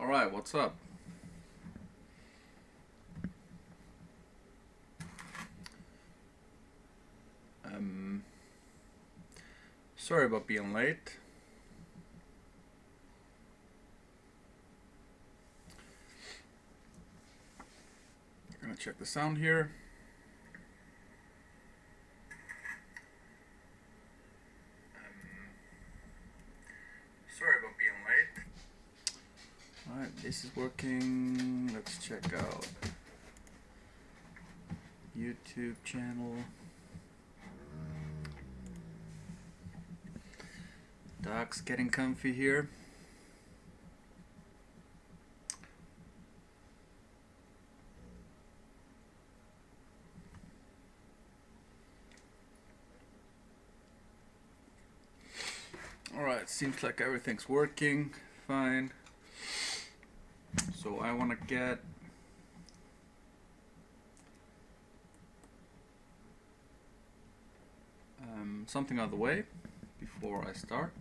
Alright, what's up? Sorry about being late. I'm gonna check the sound here. Sorry about being late. Alright, this is working. Let's check out YouTube channel. Dog's getting comfy here. Alright, seems like everything's working fine. So I want to get something out of the way before I start.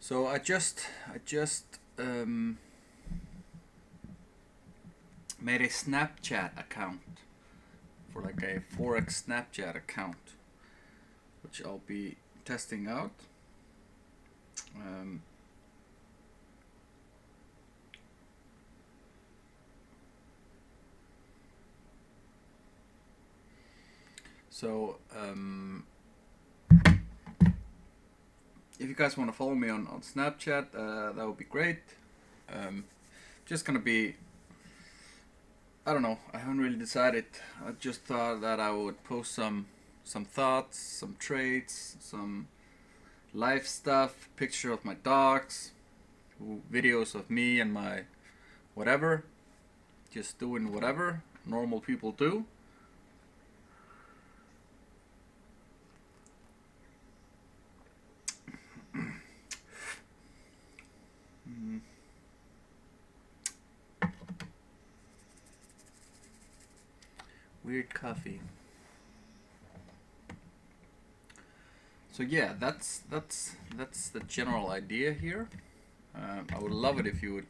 So I just made a Snapchat account for like a Forex Snapchat account, which I'll be testing out. If you guys want to follow me on Snapchat, that would be great. Just gonna be, I don't know, I haven't really decided. I just thought that I would post some thoughts, some trades, some life stuff, picture of my dogs, videos of me and my whatever, just doing whatever normal people do. Weird coffee. So yeah, that's the general idea here. I would love it if you would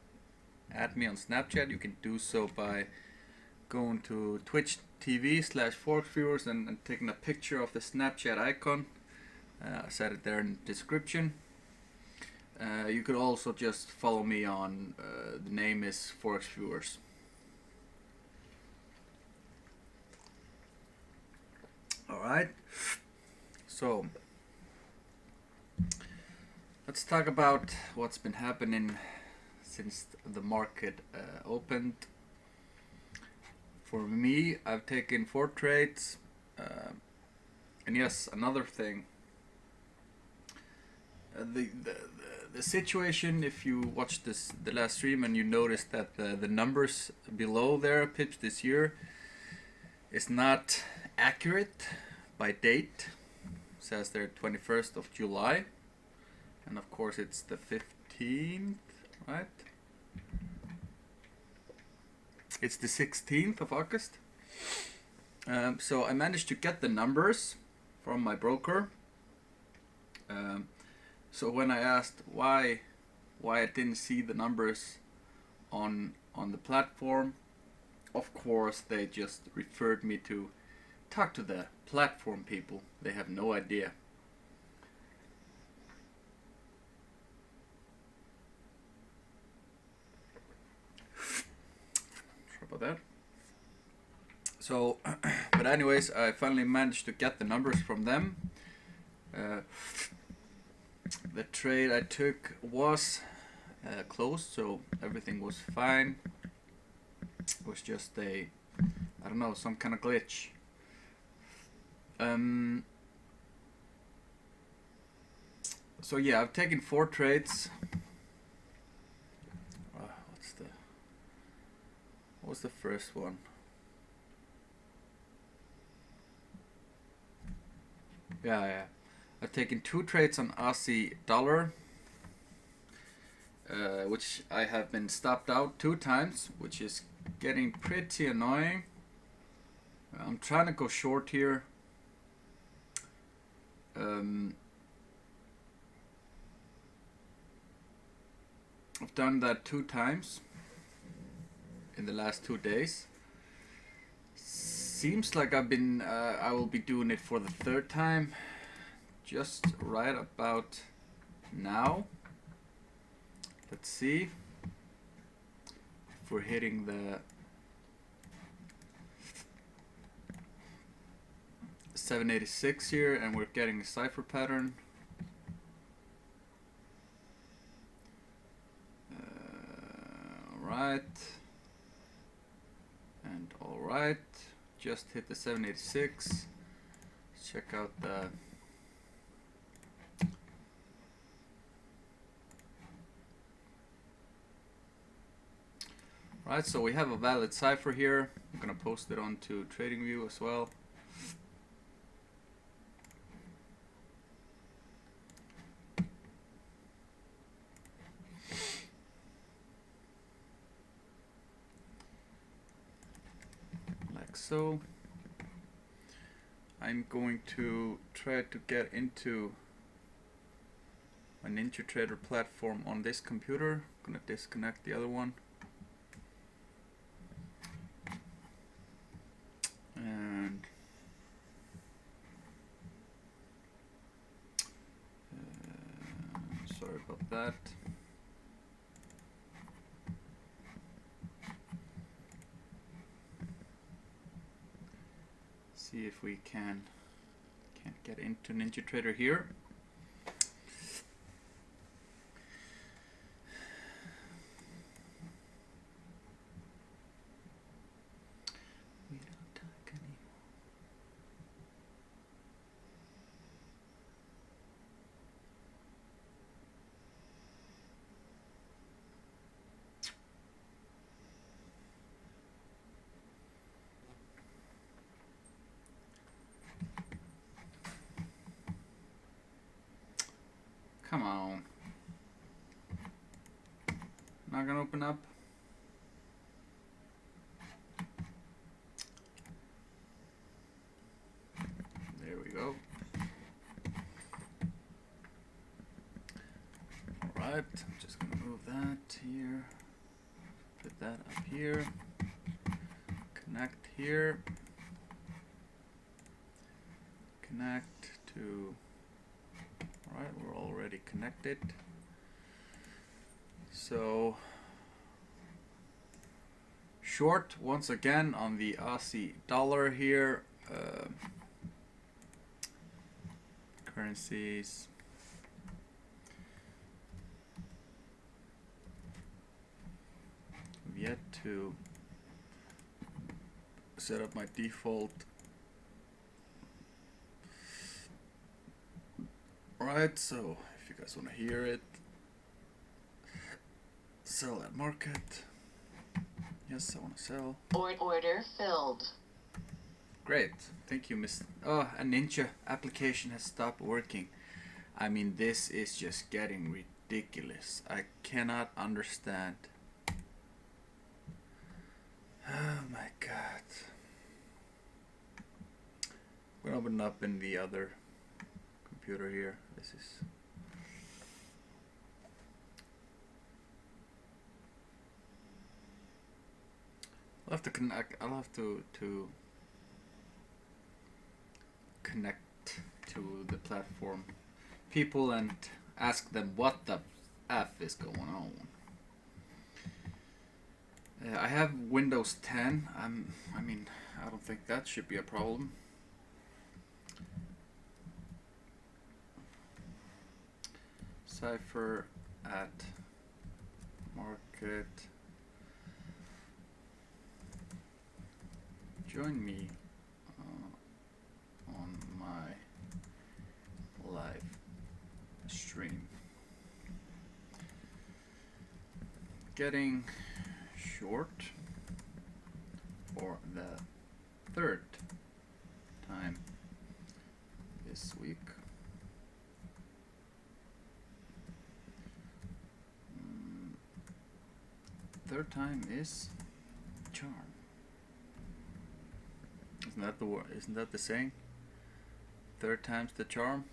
add me on Snapchat. You can do so by going to Twitch TV/ForexViewers and taking a picture of the Snapchat icon. I said it there in the description. You could also just follow me on, the name is ForexViewers. Alright, so let's talk about what's been happening since the market opened. For me, I've taken 4 trades, and yes, another thing, the situation, if you watched the last stream and you noticed that the numbers below there, pips this year, is not accurate by date. It says there 21st of July, and of course it's the 15th, right? It's the 16th of August. So I managed to get the numbers from my broker. So when I asked why I didn't see the numbers on the platform, of course they just referred me to talk to the platform people. They have no idea. Sorry about that. So, but anyways, I finally managed to get the numbers from them. The trade I took was closed, so everything was fine. It was just I don't know, some kind of glitch. So yeah, I've taken 4 trades. What was the first one? Yeah. I've taken 2 trades on Aussie dollar, which I have been stopped out 2 times, which is getting pretty annoying. I'm trying to go short here. I've done that 2 times in the last 2 days. Seems like I will be doing it for the 3rd time just right about now. Let's see if we're hitting the 786 here and we're getting a cipher pattern. Alright. And alright. Just hit the 786. Let's check out the right, so we have a valid cipher here. I'm gonna post it onto TradingView as well. Like so. I'm going to try to get into my NinjaTrader platform on this computer. I'm gonna disconnect the other one. And sorry about that. See if we can't get into NinjaTrader here. We don't talk anymore. Come on. Not gonna open up. There we go. Alright, I'm just gonna move that here. Put that up here. Connect here. Connect to. Alright, we're already connected. So short once again on the Aussie dollar here. Currencies. I've yet to set up my default. Alright, so if you guys want to hear it, sell at market. Yes, I want to sell. Order filled. Great, thank you, Miss. Oh, a Ninja application has stopped working. I mean, this is just getting ridiculous. I cannot understand. Oh my god. I'm gonna open up in the other computer here. This is. I'll have to connect. I'll have to connect to the platform people and ask them what the F is going on. I have Windows 10. I mean, I don't think that should be a problem. Cipher at market. Join me on my live stream. Getting short for the 3rd time this week. Third time is charm. Isn't that the saying? 3rd time's the charm.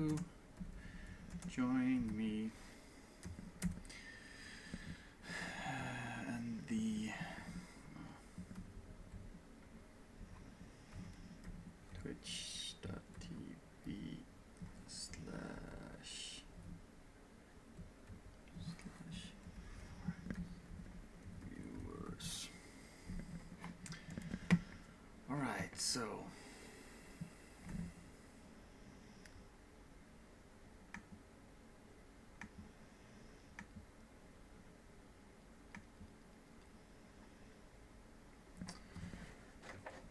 to join me. And the twitch.tv slash viewers. All right, so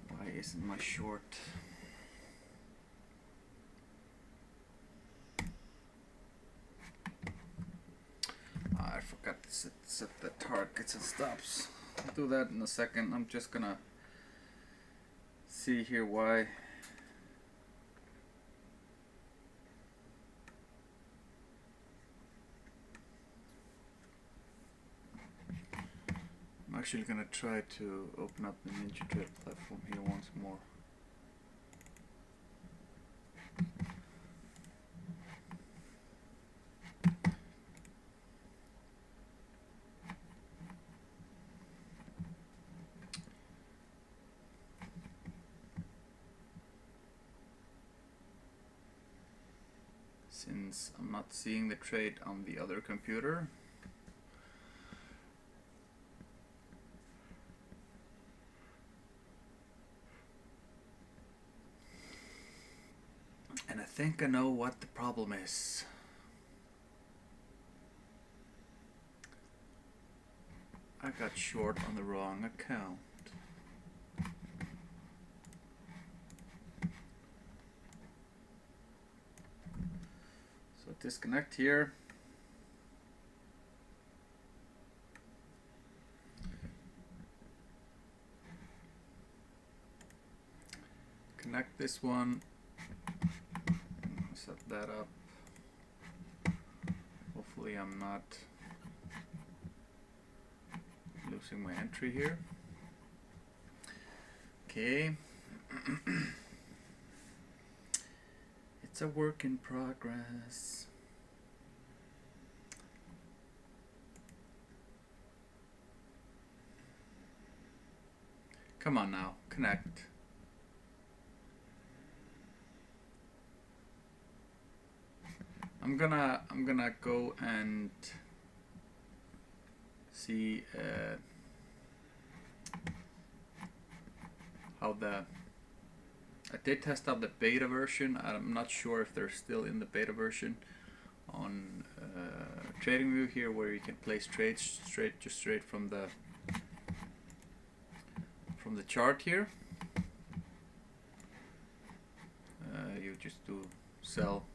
why isn't my short? I forgot to set the targets and stops. I'll do that in a second. I'm just gonna see here why. I'm actually gonna try to open up the NinjaTrade platform here once more. Since I'm not seeing the trade on the other computer. And I think I know what the problem is. I got short on the wrong account. So disconnect here. Connect this one. Set that up. Hopefully I'm not losing my entry here. Okay. It's a work in progress. Come on now, connect. I'm gonna go and see how I did test out the beta version. I'm not sure if they're still in the beta version on TradingView here, where you can place trades straight from the chart here. You just do sell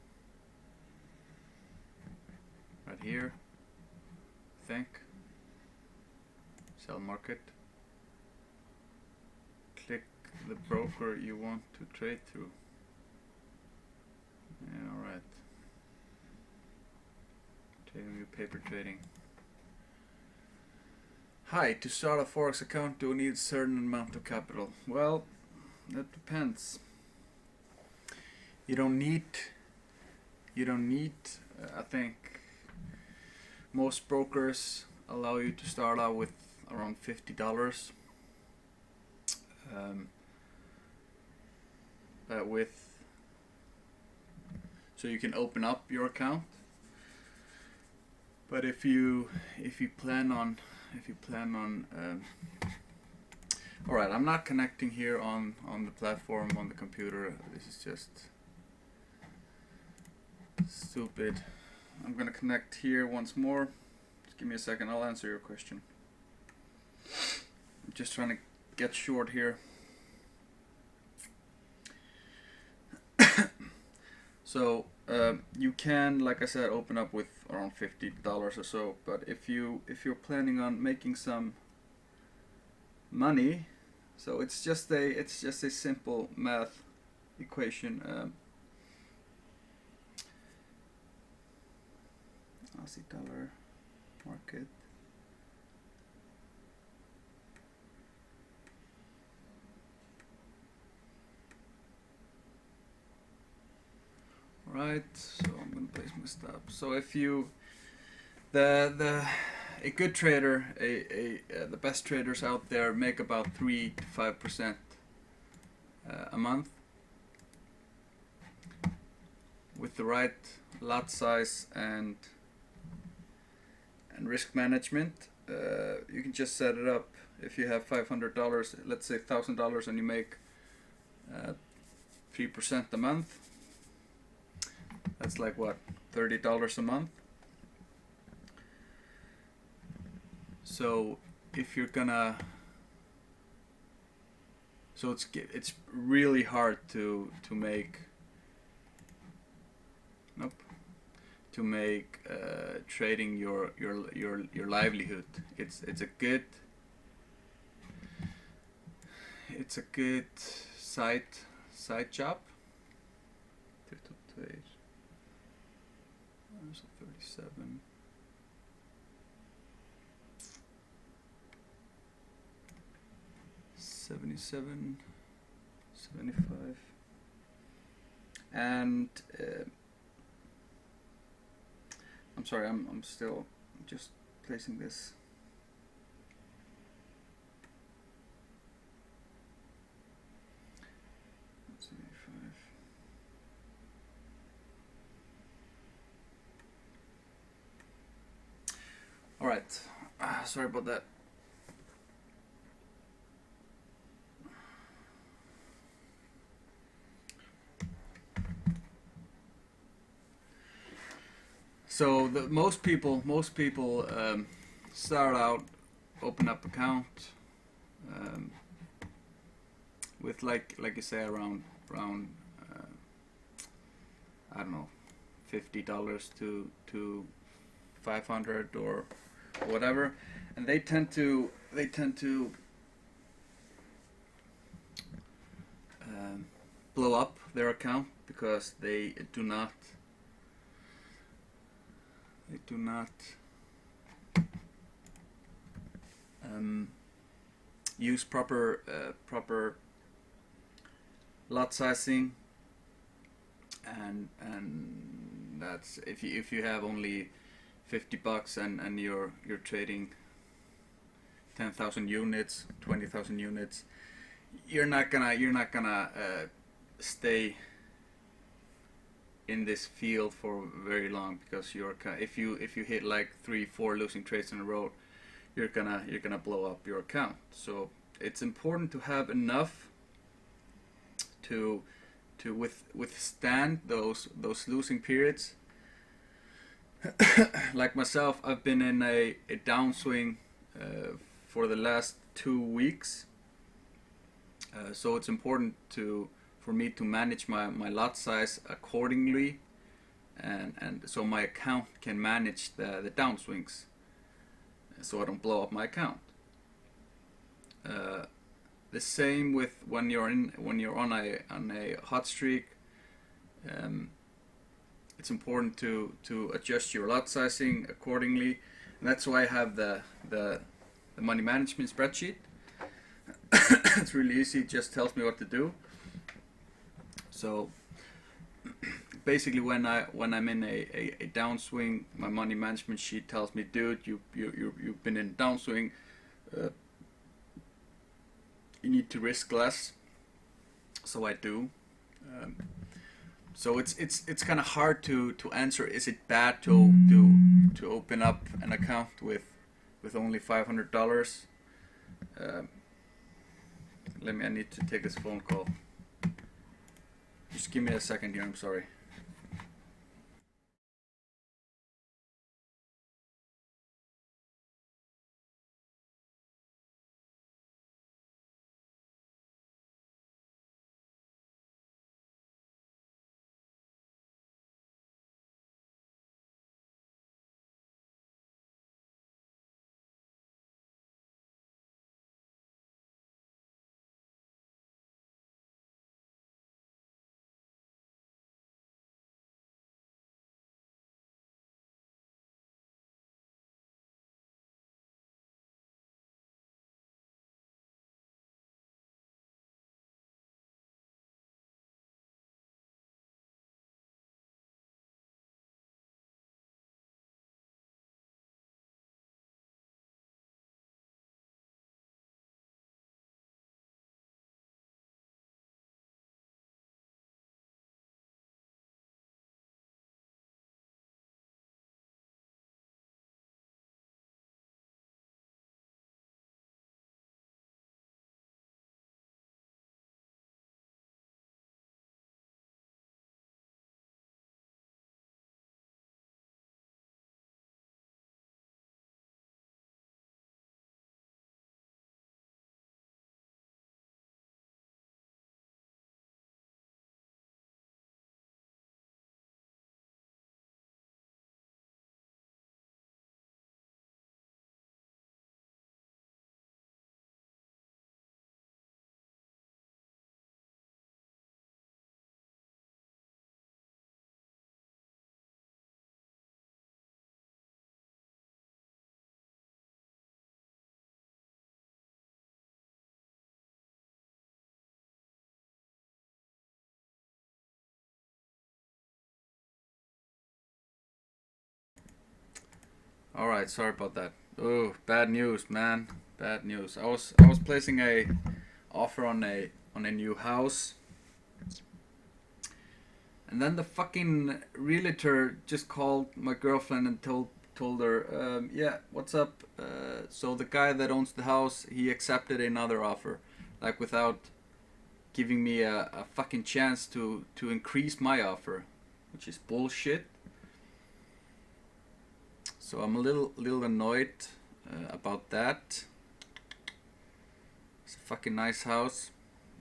right here, I think. Sell market. Click the broker you want to trade through. Yeah, alright. TradingView paper trading. Hi, to start a Forex account, do you need a certain amount of capital? Well, that depends. You don't need, I think most brokers allow you to start out with around $50. So you can open up your account. But if you plan on all right, I'm not connecting here on the platform on the computer. This is just stupid. I'm gonna connect here once more. Just give me a second, I'll answer your question. I'm just trying to get short here. So you can, like I said, open up with around $50 or so. But if you're planning on making some money, so it's just a simple math equation. Aussie dollar market. Right. right, so I'm gonna place my stop. So if you a good trader, the best traders out there make about 3 to 5% a month. With the right lot size and risk management, you can just set it up. If you have $500, let's say $1,000, and you make 3% a month, that's like what, $30 a month. So if you're gonna, so it's really hard to make, nope, to make trading your livelihood. It's a good side job. 37. $77, $75, and I'm sorry, I'm still just placing this. All right, sorry about that. So most people start out, open up account with like you say around I don't know, $50 to 500 or whatever, and they tend to blow up their account because they do not use proper lot sizing, and that's if you have only $50 and you're trading 10,000 units, 20,000 units, you're not gonna stay in this field for very long, because if you hit like 3-4 losing trades in a row, you're gonna blow up your account. So it's important to have enough to withstand those losing periods. Like myself, I've been in a downswing for the last 2 weeks, so it's important for me to manage my lot size accordingly, and so my account can manage the downswings, so I don't blow up my account. The same with when you're on a hot streak. It's important to adjust your lot sizing accordingly, and that's why I have the money management spreadsheet. It's really easy, it just tells me what to do. So basically, when I'm in a downswing, my money management sheet tells me, dude, you've been in a downswing, you need to risk less. So I do. So it's kind of hard to answer. Is it bad to open up an account with only $500? I need to take this phone call. Just give me a second here. I'm sorry. All right, sorry about that. Oh, bad news, man. Bad news. I was placing a offer on a new house, and then the fucking realtor just called my girlfriend and told her, yeah, what's up? So the guy that owns the house, he accepted another offer, like without giving me a fucking chance to increase my offer, which is bullshit. So I'm a little annoyed about that. It's a fucking nice house.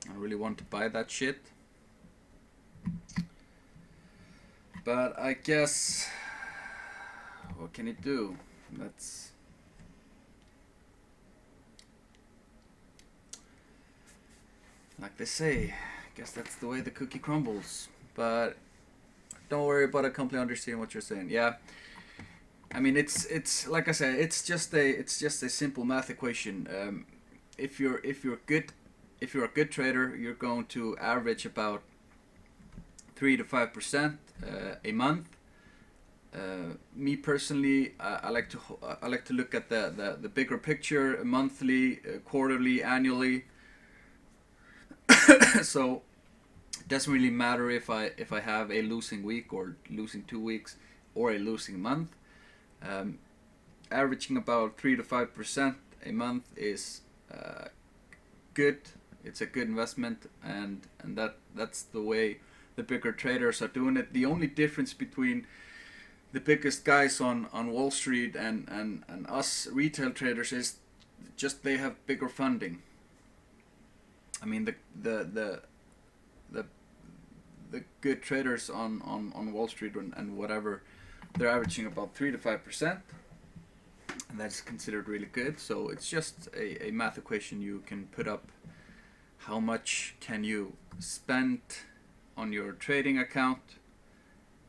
I really want to buy that shit. But I guess, what can it do? That's like they say. I guess that's the way the cookie crumbles. But don't worry about it. I completely understand what you're saying. Yeah. I mean, it's like I said, it's just a simple math equation. If you're a good trader, you're going to average about 3 to 5% a month. Me personally, I like to look at the bigger picture, monthly, quarterly, annually. So it doesn't really matter if I have a losing week or losing 2 weeks or a losing month. Averaging about 3 to 5% a month is good. It's a good investment, and that's the way the bigger traders are doing it. The only difference between the biggest guys on Wall Street and us retail traders is just they have bigger funding. I mean, the good traders on Wall Street and whatever, they're averaging about 3 to 5%, and that's considered really good. So it's just a math equation. You can put up how much can you spend on your trading account,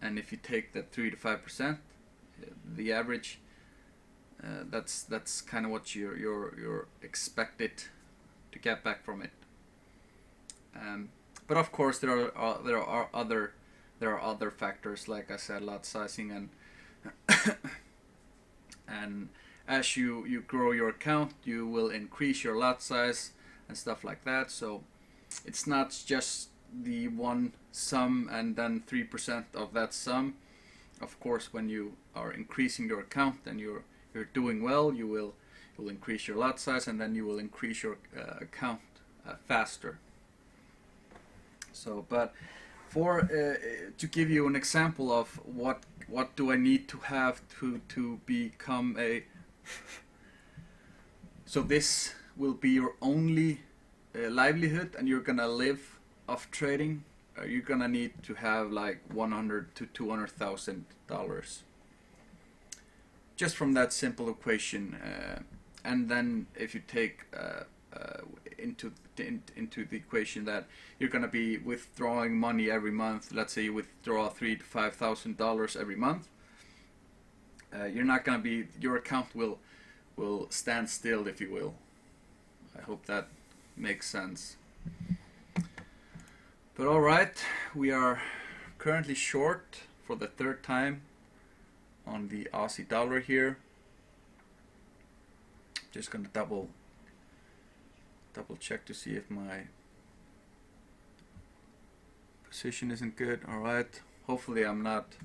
and if you take that 3 to 5%, the average, that's kind of what you're expected to get back from it. But of course there are other factors, like I said, lot sizing and and as you grow your account, you will increase your lot size and stuff like that. So it's not just the one sum and then 3% of that sum. Of course, when you are increasing your account and you're doing well, you'll increase your lot size, and then you will increase your account faster. So, but for to give you an example of what do I need to have to become a so this will be your only livelihood, and you're gonna live off trading. You're gonna need to have like $100,000 to $200,000 just from that simple equation. And then if you take into the equation that you're gonna be withdrawing money every month. Let's say you withdraw $3,000 to $5,000 every month. You're not gonna be. Your account will stand still, if you will. I hope that makes sense. But all right, we are currently short for the third time on the Aussie dollar here. Just gonna double check to see if my position isn't good. All right, hopefully I'm not.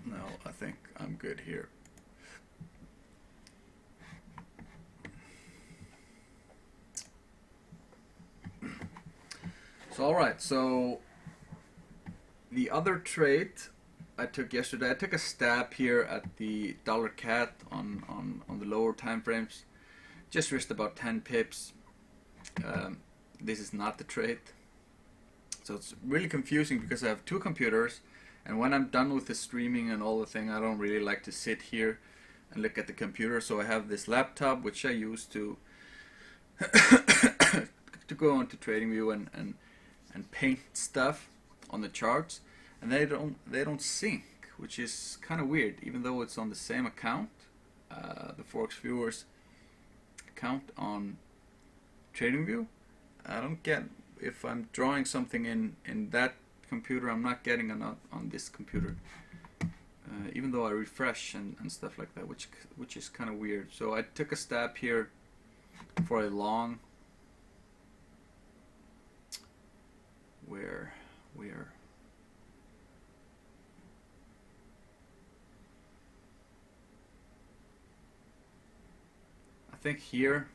No, I think I'm good here. So all right, so the other trade I took yesterday, I took a stab here at the dollar cat on the lower time frames. Just risked about 10 pips. This is not the trade. So it's really confusing because I have two computers, and when I'm done with the streaming and all the thing, I don't really like to sit here and look at the computer. So I have this laptop which I use to to go onto TradingView and paint stuff on the charts, and they don't sync, which is kind of weird, even though it's on the same account, the Forex Viewers account on TradingView. I don't get if I'm drawing something in that computer, I'm not getting on this computer. even though I refresh and stuff like that, which is kind of weird. So I took a stab here for a long. Where? I think here.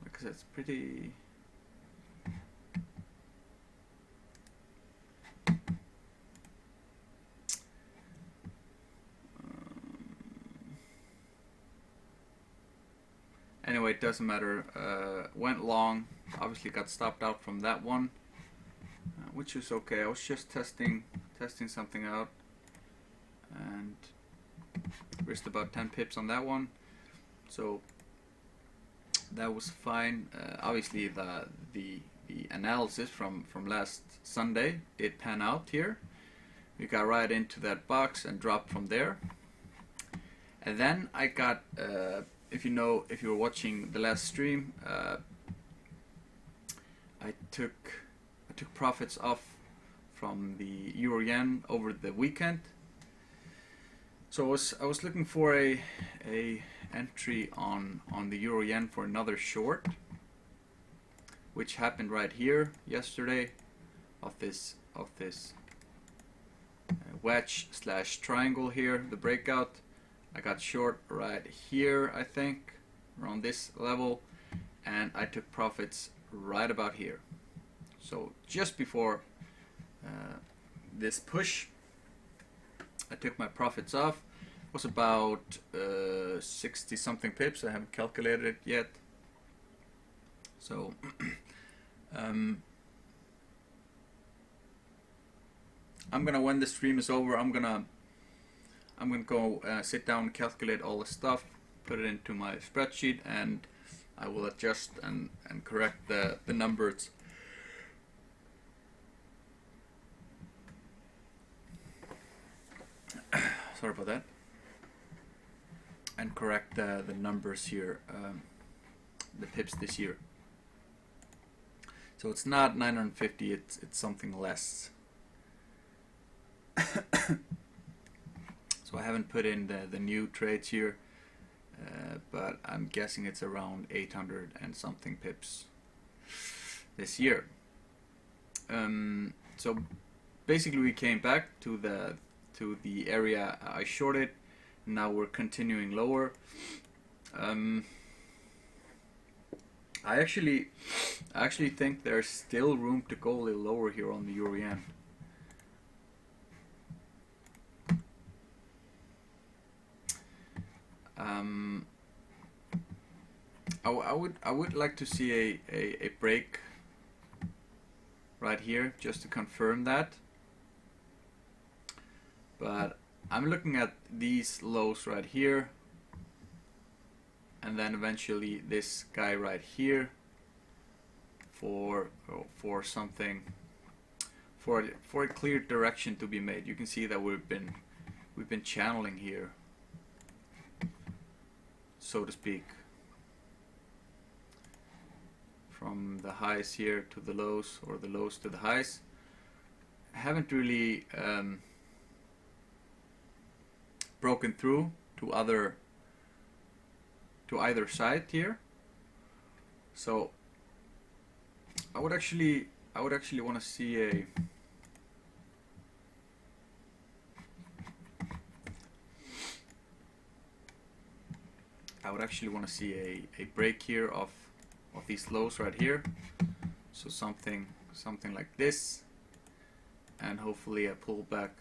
Because it's pretty. Anyway, it doesn't matter. Went long. Obviously got stopped out from that one, which is okay. I was just testing something out, and risked about 10 pips on that one. So that was fine. Obviously the analysis from last Sunday did pan out here. We got right into that box and dropped from there. And then I got, if you were watching the last stream, I took profits off from the Euro Yen over the weekend. So I was looking for a entry on the Euro Yen for another short, which happened right here yesterday, of this wedge / triangle here, the breakout. I got short right here, I think, around this level, and I took profits right about here. So just before this push, I took my profits off. It was about 60 something pips. I haven't calculated it yet. So I'm gonna, when the stream is over, I'm gonna go sit down and calculate all the stuff, put it into my spreadsheet, and I will adjust and correct the numbers. Sorry about that. And correct the numbers here, the pips this year. So it's not 950, it's something less. So I haven't put in the new trades here, but I'm guessing it's around 800 and something pips this year. So basically we came back to the area I shorted. Now we're continuing lower. I actually think there's still room to go a little lower here on the Euro Yen. I would like to see a break right here just to confirm that. But I'm looking at these lows right here, and then eventually this guy right here for something, for a clear direction to be made. You can see that we've been channeling here, so to speak, from the highs here to the lows, or the lows to the highs. I haven't really broken through to either side here. So I would actually want to see a break here of these lows right here. So something like this, and hopefully a pullback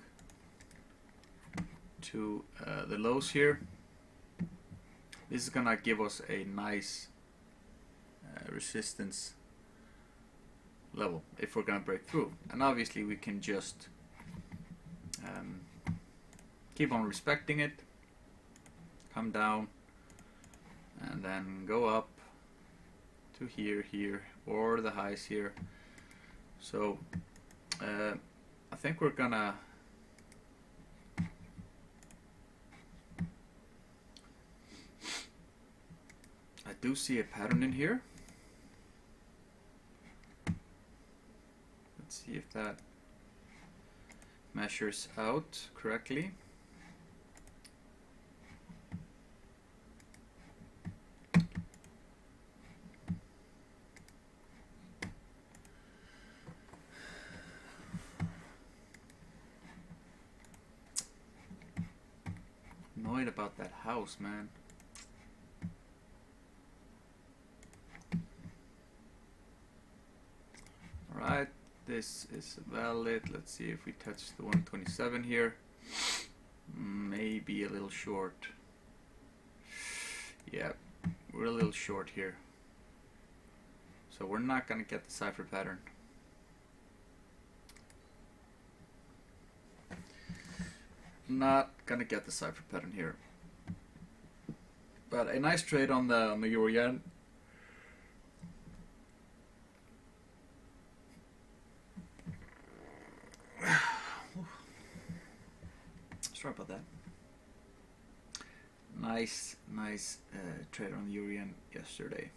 to the lows here. This is gonna give us a nice resistance level if we're gonna break through, and obviously we can just keep on respecting it, come down, and then go up to here, or the highs here. So I think we're gonna I do see a pattern in here. Let's see if that measures out correctly. Annoyed about that house, man. Alright, this is valid. Let's see if we touch the 127 here. Maybe a little short. Yeah, we're a little short here. So we're not gonna get the cipher pattern. Not gonna get the cipher pattern here. But a nice trade on the euro yen. Sorry about that. Nice trade on the euro yen yesterday.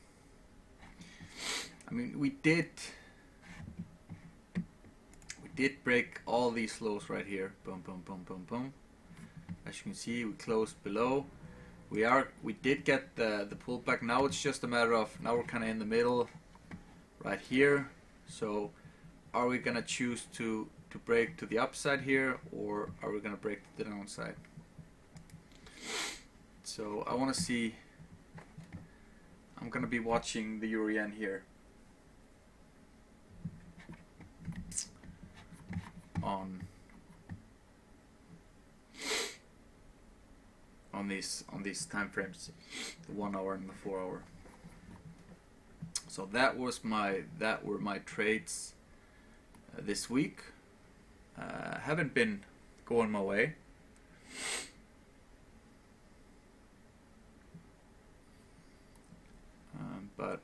I mean, we did break all these lows right here. Boom, boom, boom, boom, boom. As you can see, we closed below. We did get the pullback. Now it's just a matter of, now we're kind of in the middle right here. So are we gonna choose to break to the upside here, or are we gonna break to the downside? So I want to see. I'm gonna be watching the euro yen here on these time frames, the 1 hour and the 4 hour. So that were my trades this week. Haven't been going my way. But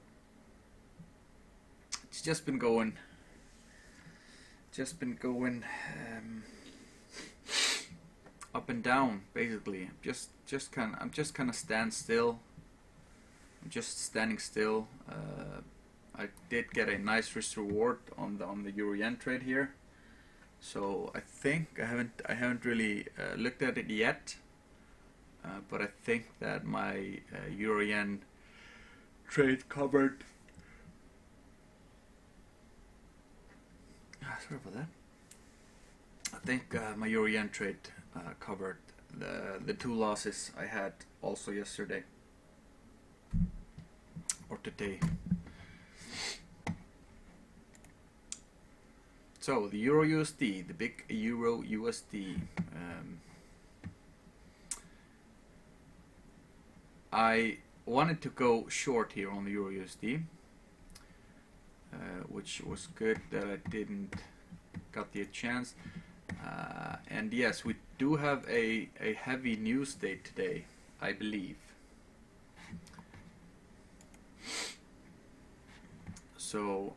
it's just been going up and down, basically. I'm just kind of stand still. I'm just standing still. I did get a nice risk reward on the euro yen trade here. So I think I haven't really looked at it yet, but I think that my euro yen trade covered. Sorry about that. I think my euro yen trade covered the two losses I had also yesterday or today. So the Euro USD, the big Euro USD. I wanted to go short here on the Euro USD, which was good that I didn't got the chance. And yes, we do have a heavy news day today, I believe. So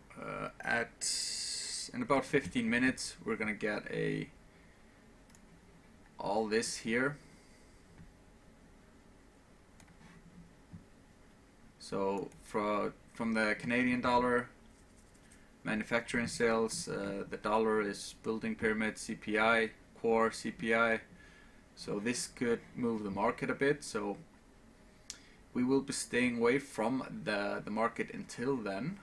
in about 15 minutes we're gonna get all this here. So from the Canadian dollar, manufacturing sales, the dollar is building pyramid, CPI, core CPI. So this could move the market a bit. So we will be staying away from the market until then,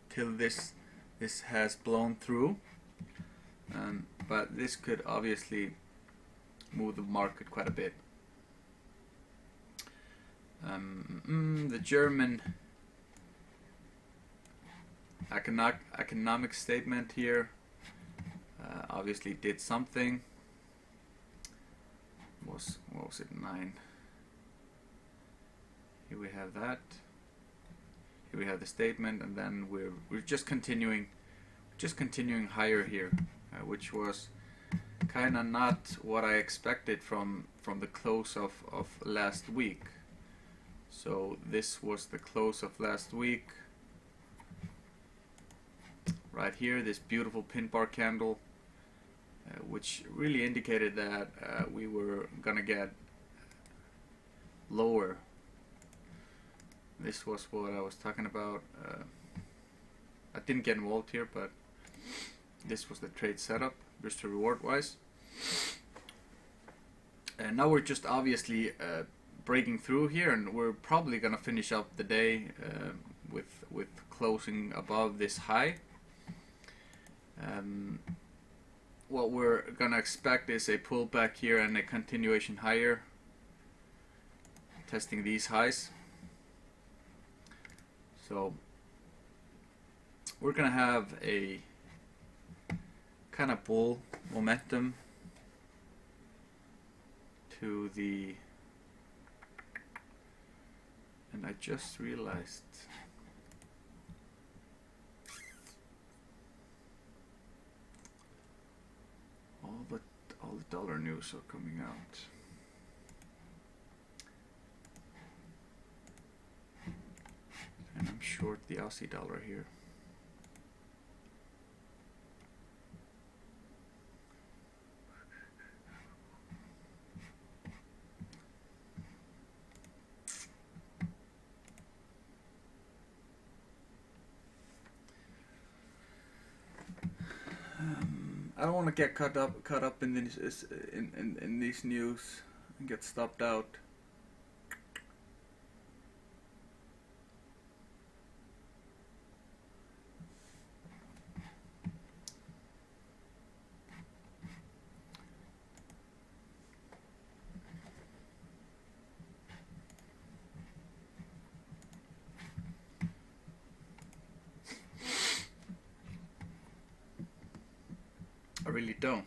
till this has blown through. But this could obviously move the market quite a bit. The German economic statement here obviously did something. What was it, 9? Here we have that. Here we have the statement, and then we're just continuing higher here, which was kind of not what I expected from the close of last week. So this was the close of last week. Right here, this beautiful pin bar candle, which really indicated that we were gonna get lower. This was what I was talking about. I didn't get involved here, but this was the trade setup, risk to reward wise. And now we're just obviously breaking through here, and we're probably gonna finish up the day with closing above this high. What we're gonna expect is a pullback here and a continuation higher, testing these highs. So we're gonna have a kind of bull momentum to the, and I just realized all the dollar news are coming out. And I'm short the Aussie dollar here. I don't want to get caught up in this in these news and get stopped out. I really don't.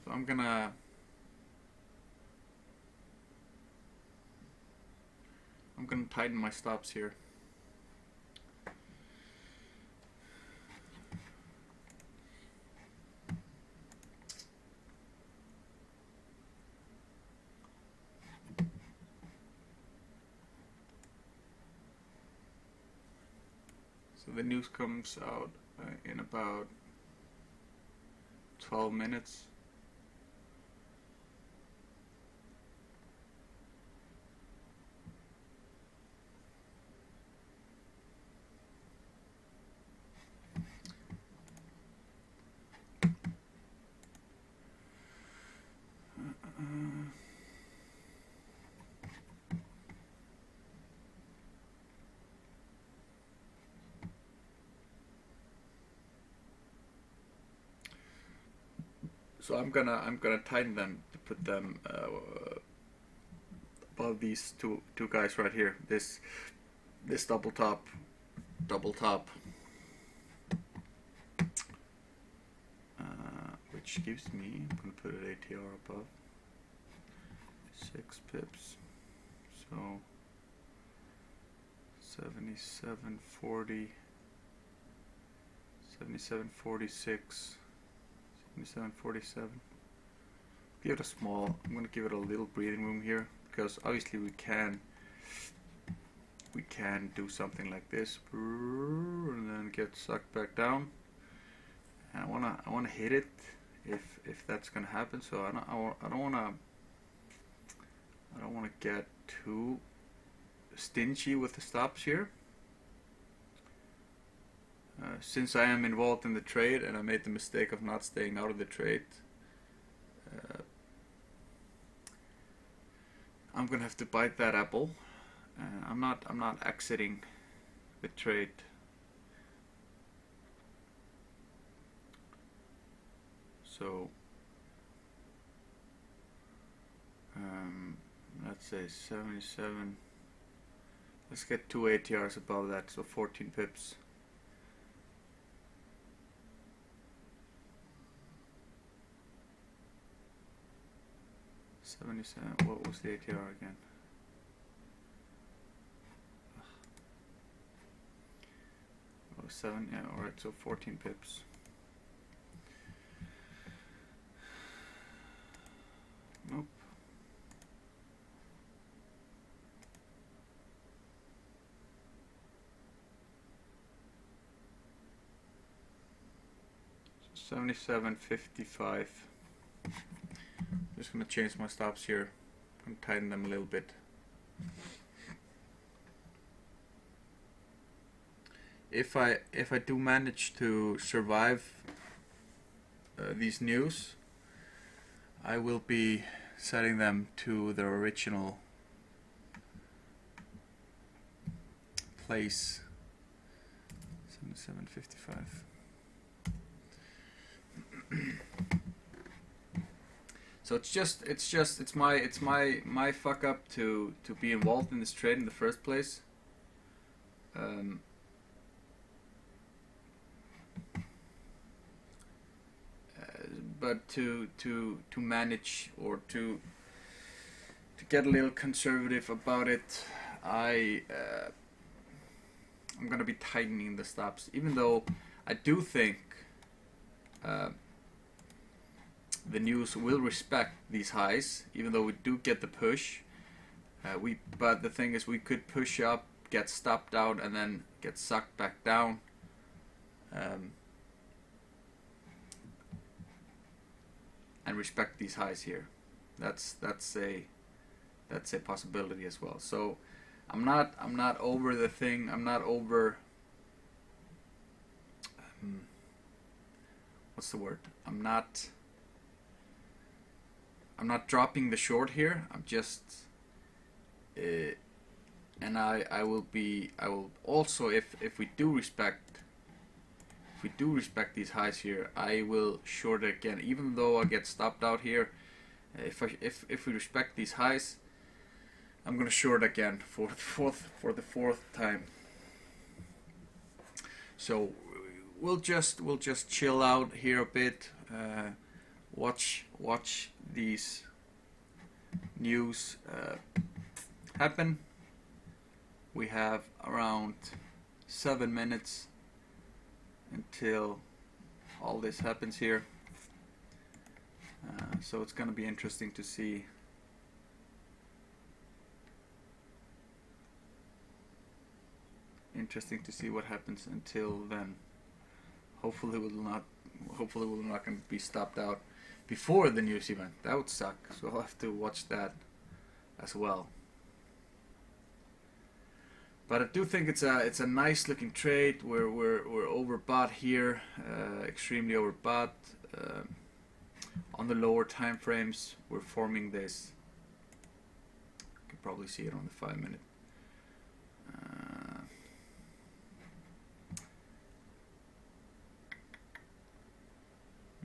So I'm gonna tighten my stops here. So the news comes out in about 12 minutes. So I'm gonna tighten them to put them above these two guys right here. This double top, which gives me, I'm gonna put it ATR above 6 pips. So 77.40, 77.46. 77.47. Give it a small. I'm gonna give it a little breathing room here because obviously we can do something like this and then get sucked back down. And I wanna hit it if that's gonna happen. So I don't wanna get too stingy with the stops here. Since I am involved in the trade and I made the mistake of not staying out of the trade, I'm gonna have to bite that apple. I'm not exiting the trade. So let's say 77. Let's get 2 ATRs above that, so 14 pips. 77, what was the ATR again? Oh, 7, yeah, alright, so 14 pips. Nope. So 77.55. Just gonna change my stops here and tighten them a little bit. if I do manage to survive these news, I will be setting them to their original place. 77.55. So it's my fuck up to be involved in this trade in the first place. But to manage or to get a little conservative about it, I'm gonna be tightening the stops, even though I do think the news will respect these highs, even though we do get the push. But the thing is, we could push up, get stopped out, and then get sucked back down. And respect these highs here. That's a possibility as well. So I'm not over the thing. I'm not over. What's the word? I'm not dropping the short here. I'm just. And I will also, if we do respect these highs here, I will short it again, even though I get stopped out here. If we respect these highs, I'm gonna short again for the fourth time. So we'll just chill out here a bit, watch these news happen. We have around 7 minutes until all this happens here, so it's going to be interesting to see what happens until then. Hopefully we're not going to be stopped out before the news event. That would suck, so I'll have to watch that as well. But I do think it's a nice looking trade. We're overbought here, extremely overbought. On the lower time frames, we're forming this. You can probably see it on the 5 minute.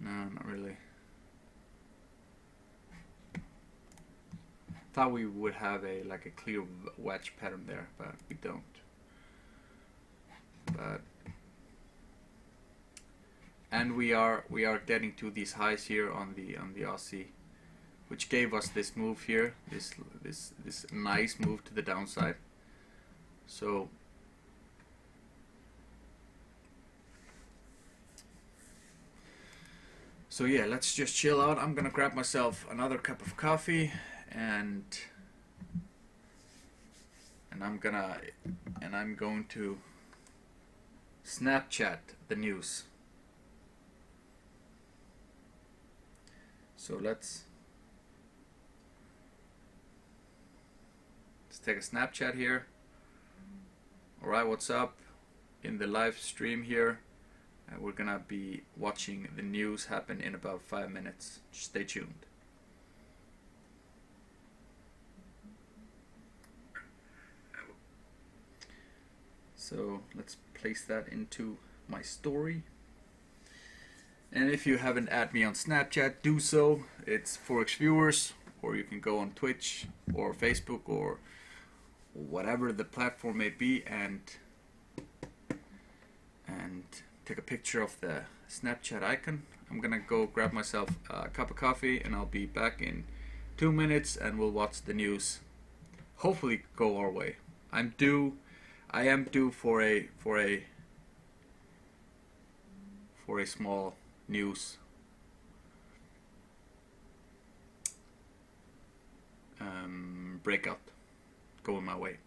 No, not really. Thought we would have a clear wedge pattern there, but we don't. And we are getting to these highs here on the Aussie, which gave us this move here, this nice move to the downside. So yeah, let's just chill out. I'm gonna grab myself another cup of coffee. And I'm going to Snapchat the news. So let's take a Snapchat here. Alright, what's up? In the live stream here, we're gonna be watching the news happen in about 5 minutes. Stay tuned. So let's place that into my story. And if you haven't added me on Snapchat, do so. It's Forex Viewers, or you can go on Twitch or Facebook or whatever the platform may be, and take a picture of the Snapchat icon. I'm gonna go grab myself a cup of coffee, and I'll be back in 2 minutes, and we'll watch the news. Hopefully go our way. I am due for a small news breakout going my way.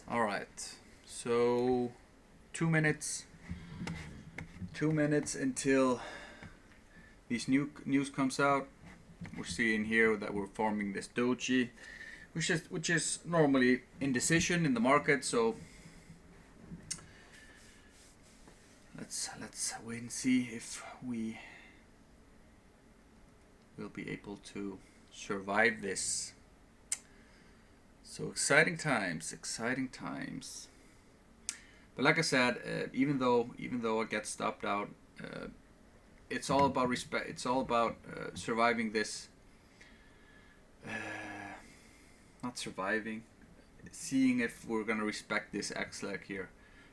All right. So 2 minutes. 2 minutes until this new news comes out. We're seeing here that we're forming this doji, which is normally indecision in the market. So let's wait and see if we will be able to survive this. So exciting times, exciting times. But like I said, even though I get stopped out, it's all about respect. It's all about surviving this. Not surviving, seeing if we're gonna respect this X leg here.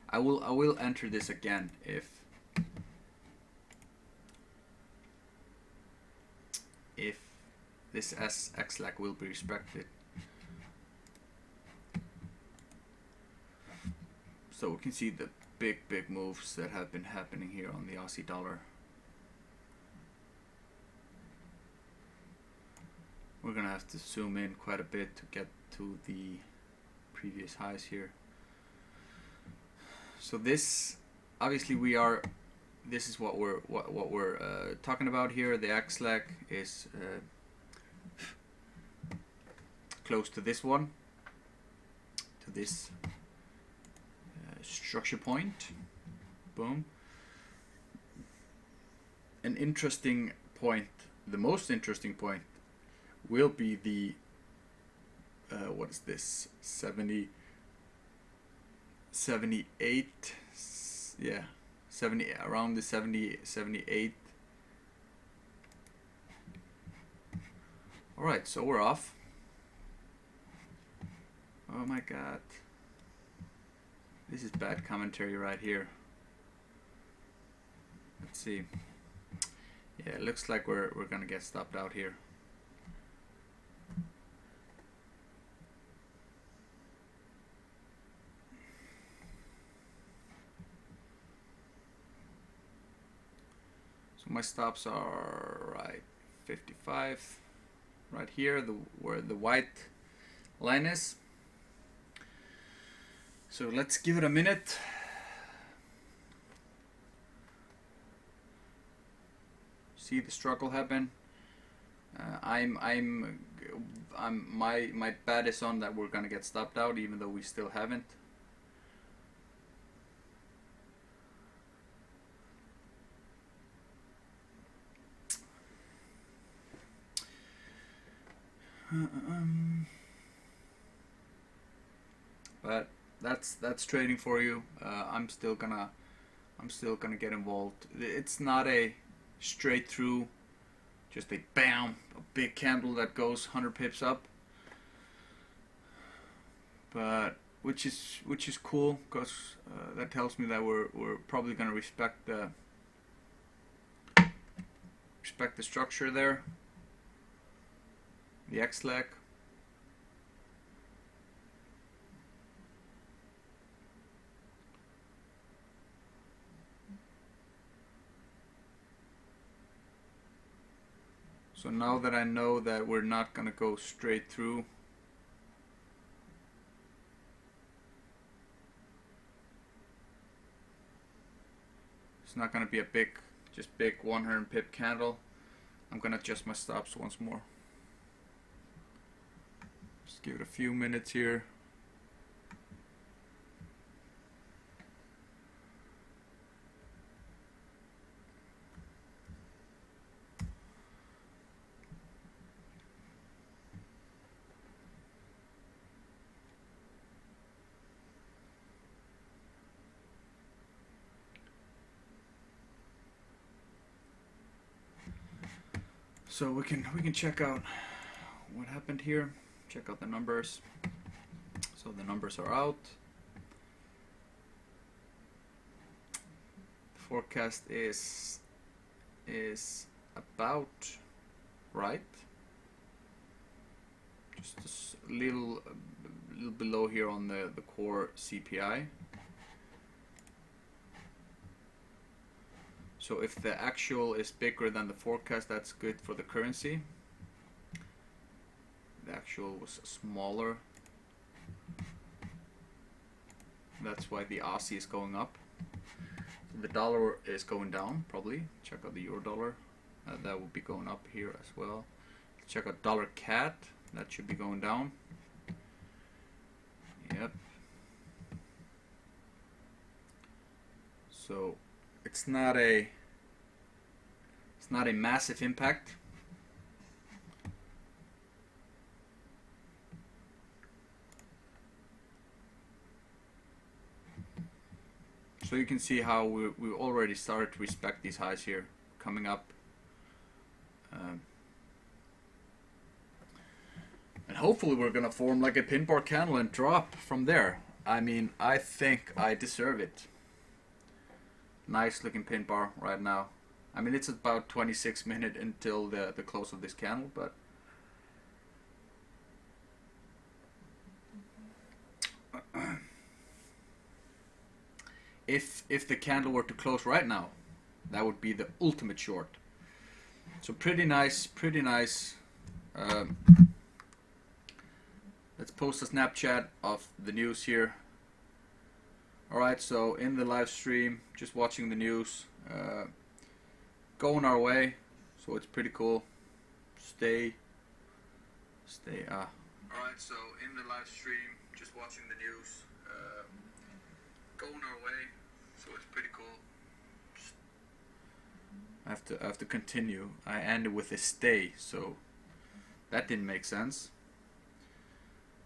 I will enter this again if this X leg will be respected. So we can see the big moves that have been happening here on the Aussie dollar. We're gonna have to zoom in quite a bit to get to the previous highs here. So this, obviously this is what we're talking about here. The X leg is close to this one, to this structure point. Boom. An interesting point, the most interesting point, will be the what is this, 78, yeah, 70, around the 78. All right, so we're off. Oh my god, this is bad commentary right here. Let's see. Yeah, it looks like we're gonna get stopped out here. So my stops are right 55 right here, where the white line is. So let's give it a minute. See the struggle happen. My bet is on that we're gonna get stopped out, even though we still haven't. But that's trading for you. I'm still gonna get involved. It's not a straight through, just a bam, a big candle that goes 100 pips up. But which is cool, because that tells me that we're probably gonna respect the structure there. The X leg. So now that I know that we're not gonna go straight through, it's not gonna be a big 100 pip candle. I'm gonna adjust my stops once more. Just give it a few minutes here. So we can check out what happened here. Check out the numbers. So the numbers are out. The forecast is about right. Just a little below here on the core CPI. So if the actual is bigger than the forecast, that's good for the currency. The actual was smaller. That's why the Aussie is going up. The dollar is going down, probably. Check out the euro dollar. That will be going up here as well. Check out dollar CAD. That should be going down. Yep. So it's not a massive impact. So you can see how we already started to respect these highs here coming up. And hopefully we're gonna form like a pin bar candle and drop from there. I mean, I think I deserve it. Nice looking pin bar right now. I mean, it's about 26 minutes until the close of this candle, but if the candle were to close right now, that would be the ultimate short. So pretty nice, pretty nice. Let's post a Snapchat of the news here. Alright, so in the live stream, just watching the news, going our way, so it's pretty cool. Alright, so in the live stream, just watching the news, going our way, so it's pretty cool. I have to continue. I ended with a stay, so that didn't make sense.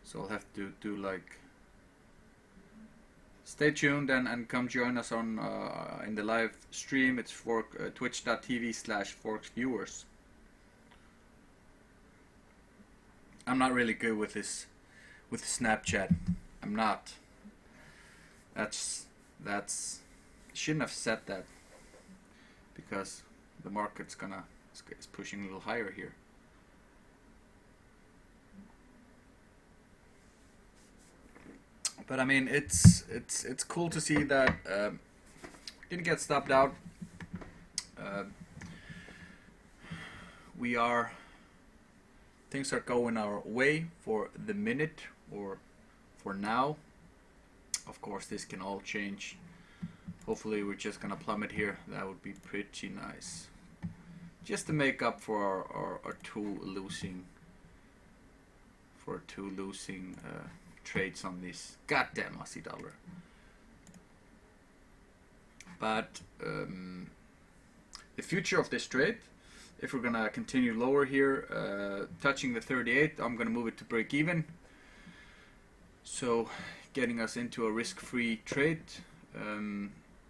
So I'll have to do like, stay tuned and come join us on in the live stream. It's for twitch.tv/ForexViewers. I'm not really good with this, with Snapchat. I'm not. That's shouldn't have said that, because the market's is pushing a little higher here. But I mean, it's cool to see that didn't get stopped out. Things are going our way for the minute, or for now. Of course, this can all change. Hopefully we're just gonna plummet here. That would be pretty nice, just to make up for our two losing trades on this goddamn Aussie dollar. But the future of this trade, if we're gonna continue lower here, touching the 38, I'm gonna move it to break even, so getting us into a risk-free trade.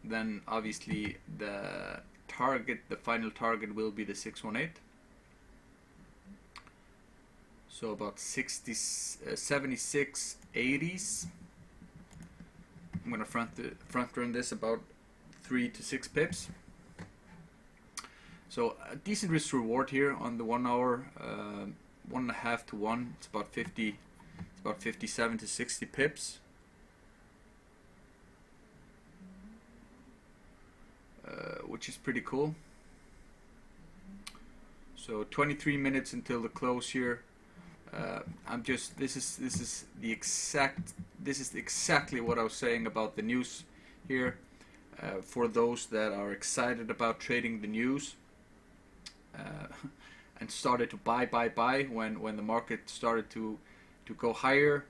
Then obviously the final target will be the 618. So about 76 80s. I'm gonna front run this about 3 to 6 pips. So a decent risk reward here on the 1 hour, 1.5 to 1. It's about 57 to 60 pips. Which is pretty cool. So 23 minutes until the close here. This is exactly what I was saying about the news here. For those that are excited about trading the news, and started to buy when the market started to go higher,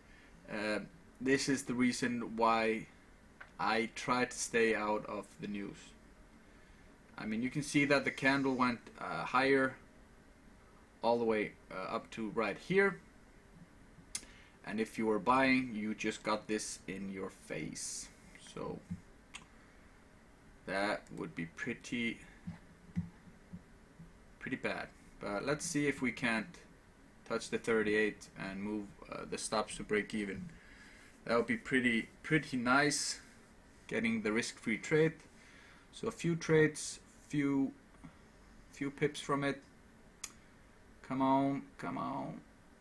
this is the reason why I try to stay out of the news. I mean, you can see that the candle went higher all the way up to right here, and if you were buying, you just got this in your face. So that would be pretty bad. But let's see if we can't touch the 38 and move the stops to break even. That would be pretty nice, getting the risk-free trade. So a few trades, few pips from it. Come on.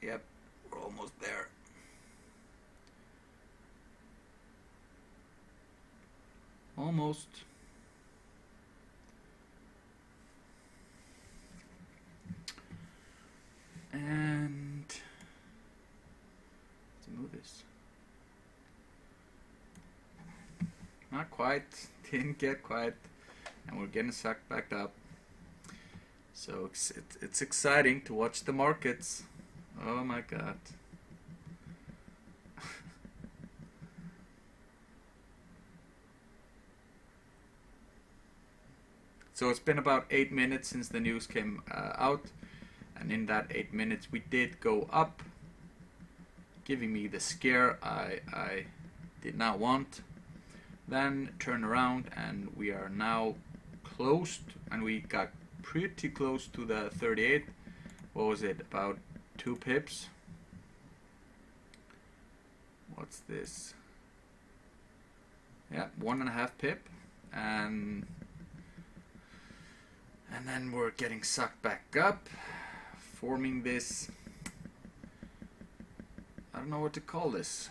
Yep, we're almost there. Almost. And let's move this. didn't get quite, and we're getting sucked back up. So it's exciting to watch the markets. Oh my god. So it's been about 8 minutes since the news came out, and in that 8 minutes we did go up, giving me the scare I did not want. Then turn around and we are now closed, and we got pretty close to the 38. What was it, about 2 pips? What's this? Yeah, 1.5 pip, and then we're getting sucked back up, forming this, I don't know what to call this.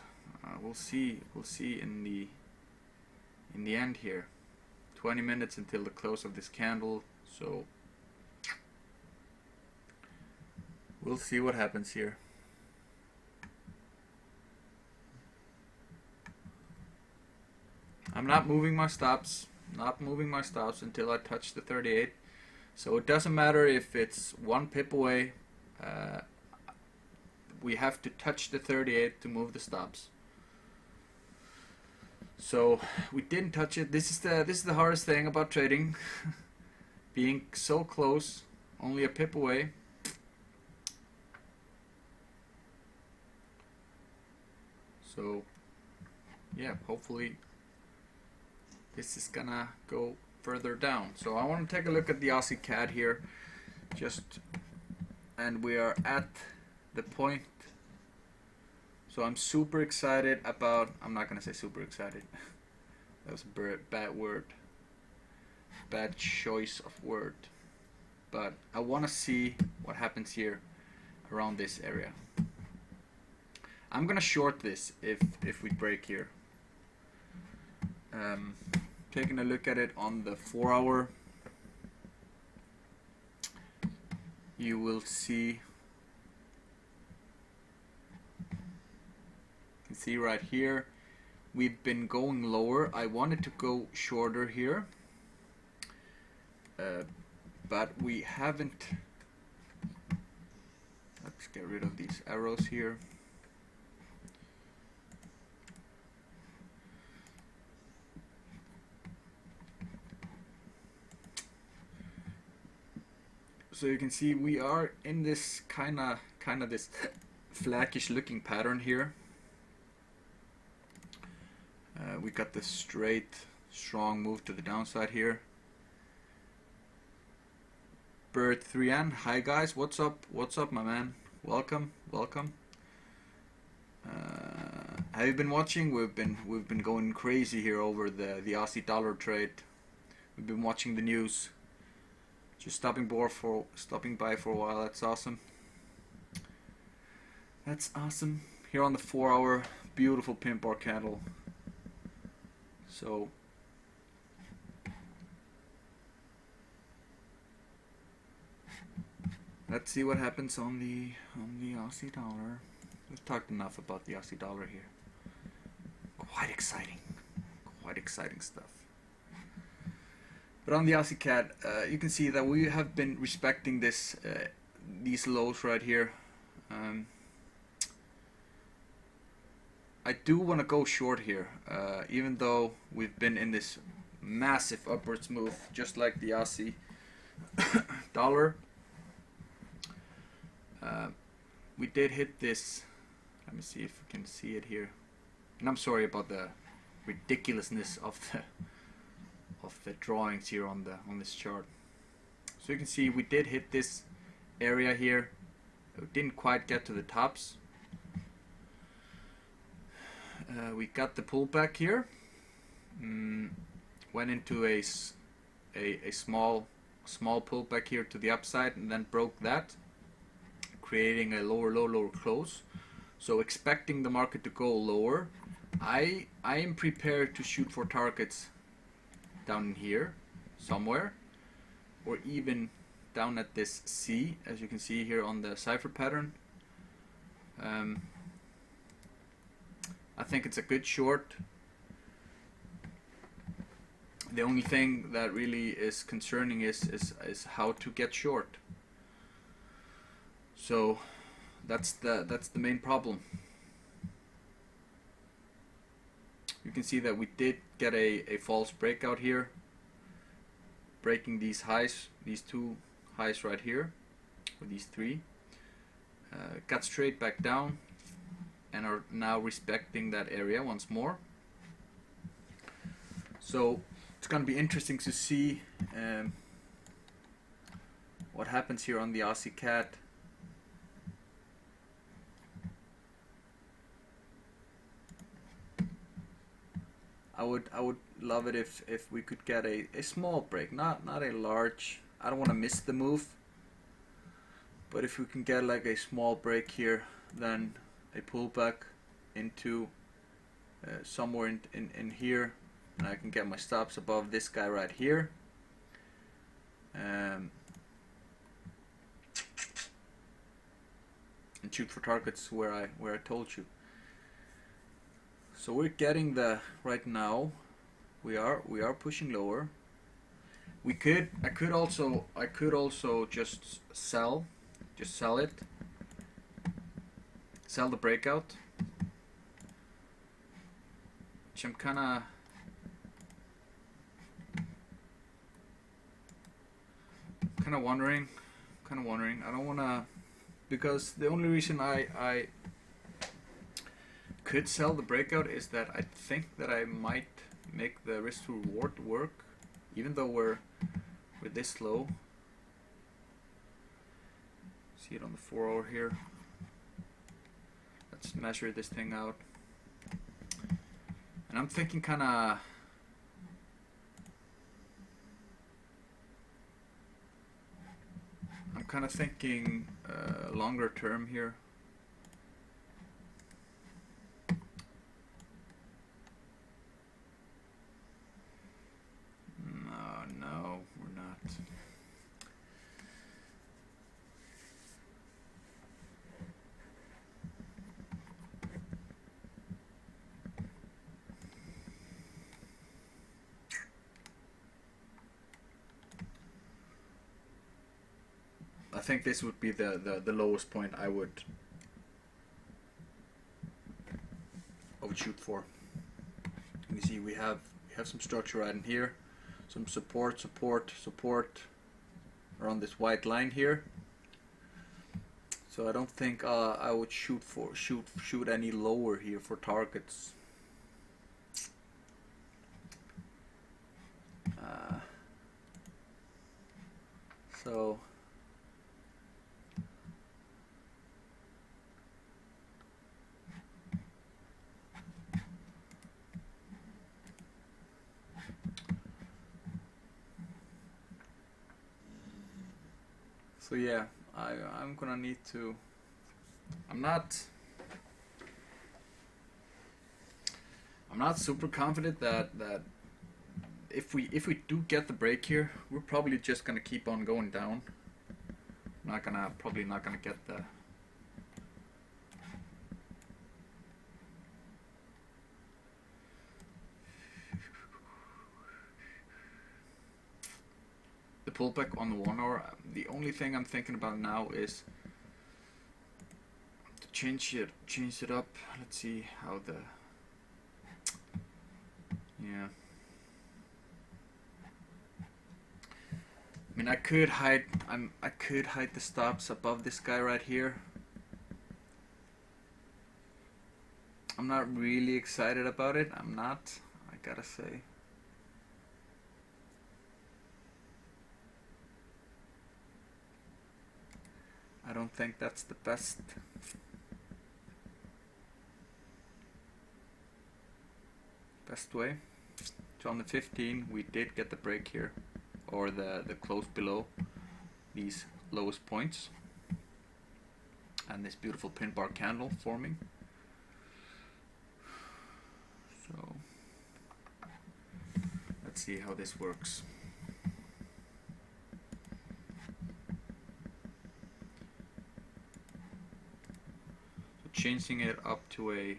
We'll see in the end here. 20 minutes until the close of this candle, so we'll see what happens here. I'm not moving my stops until I touch the 38. So it doesn't matter if it's 1 pip away. We have to touch the 38 to move the stops. So we didn't touch it. This is the hardest thing about trading. Being so close, only a pip away. So yeah, hopefully this is gonna go further down. So I want to take a look at the Aussie CAD here, and we are at the point. So I'm super excited about, I'm not gonna say super excited, that was a bad word, bad choice of word, but I want to see what happens here around this area. I'm gonna short this if we break here. Taking a look at it on the 4-hour, you will see, you can see right here, we've been going lower. I wanted to go shorter here, but we haven't. Let's get rid of these arrows here. So you can see we are in this kind of this flaggish looking pattern here. We got this straight, strong move to the downside here. Bird 3N, hi guys, what's up? What's up, my man? Welcome, welcome. Have you been watching? We've been going crazy here over the Aussie dollar trade. We've been watching the news. Just stopping by for a while. That's awesome. That's awesome. Here on the 4-hour, beautiful pin bar candle. So let's see what happens on the Aussie dollar. We've talked enough about the Aussie dollar here. Quite exciting stuff. But on the Aussie CAD, you can see that we have been respecting these lows right here. I do want to go short here, even though we've been in this massive upwards move, just like the Aussie dollar. We did hit this. Let me see if we can see it here. And I'm sorry about the ridiculousness of the drawings here on this chart. So you can see we did hit this area here. It didn't quite get to the tops. We got the pullback here. Went into a small pullback here to the upside, and then broke that, creating a lower close. So expecting the market to go lower, I am prepared to shoot for targets down in here somewhere, or even down at this C, as you can see here on the cipher pattern. I think it's a good short. The only thing that really is concerning is how to get short. So that's the main problem. You can see that we did get a false breakout here, breaking these highs, these two highs right here, or these three. Got straight back down and are now respecting that area once more. So it's going to be interesting to see what happens here on the Aussie CAD. I would love it if we could get a small break, not a large. I don't want to miss the move, but if we can get like a small break here, then a pullback into somewhere in here, and I can get my stops above this guy right here. And shoot for targets where I told you. So we're getting the right now. We are pushing lower. I could also just sell it. Sell the breakout. Which I'm kinda wondering. I don't wanna, because the only reason I could sell the breakout is that I think that I might make the risk to reward work, even though we're this low. See it on the 4-hour here. Let's measure this thing out. And I'm thinking thinking longer term here. No, we're not. I think this would be the lowest point I would shoot for. You see we have some structure right in here, some support around this white line here. So I don't think I would shoot any lower here for targets. So yeah, I'm gonna need to. I'm not super confident that if we do get the break here, we're probably just gonna keep on going down. Probably not gonna get the. The pullback on the 1 hour. The only thing I'm thinking about now is to change it up. Let's see how the. Yeah. I mean, I could hide the stops above this guy right here. I'm not really excited about it. I'm not, I gotta say. I don't think that's the best way. So on the 15 we did get the break here, or the close below these lowest points, and this beautiful pin bar candle forming. So let's see how this works. So changing it up to a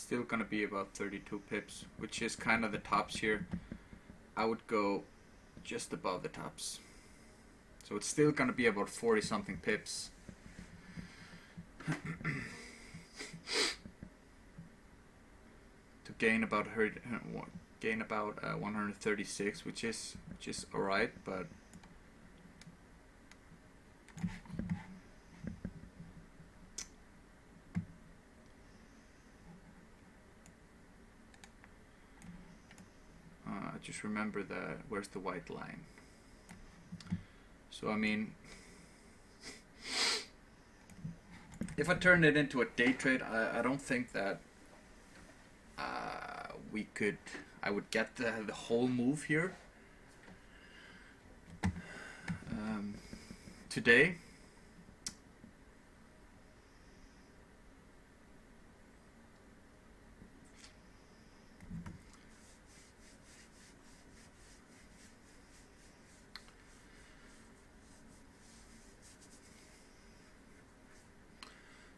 still gonna be about 32 pips, which is kind of the tops here. I would go just above the tops. So it's still gonna be about 40 something pips. To gain about 136, which is alright, but just remember where's the white line. So I mean, if I turn it into a day trade, I don't think that I would get the whole move here today.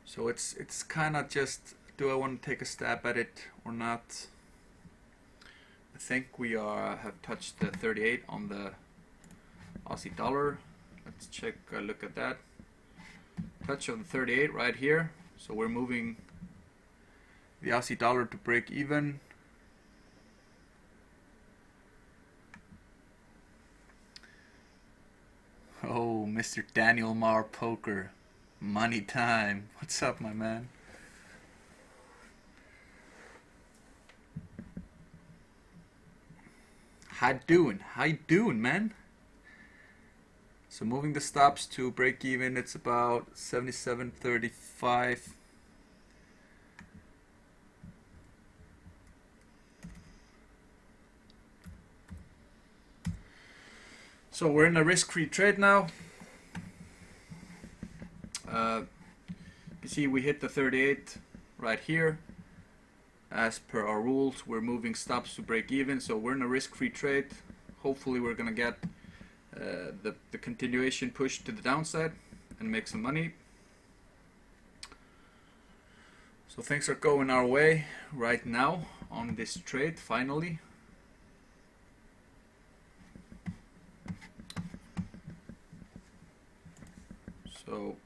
So it's kind of just, do I want to take a stab at it or not? I think we have touched the 38 on the Aussie dollar. Let's check a look at that. Touch of the 38 right here. So we're moving the Aussie dollar to break even. Oh, Mr. Daniel Marr Poker. Money time. What's up, my man? How you doing, man? So moving the stops to break even, it's about 77.35. So we're in a risk-free trade now. You see we hit the 38 right here. As per our rules, we're moving stops to break even, so we're in a risk-free trade. Hopefully we're gonna get the continuation push to the downside and make some money. So things are going our way right now on this trade finally. So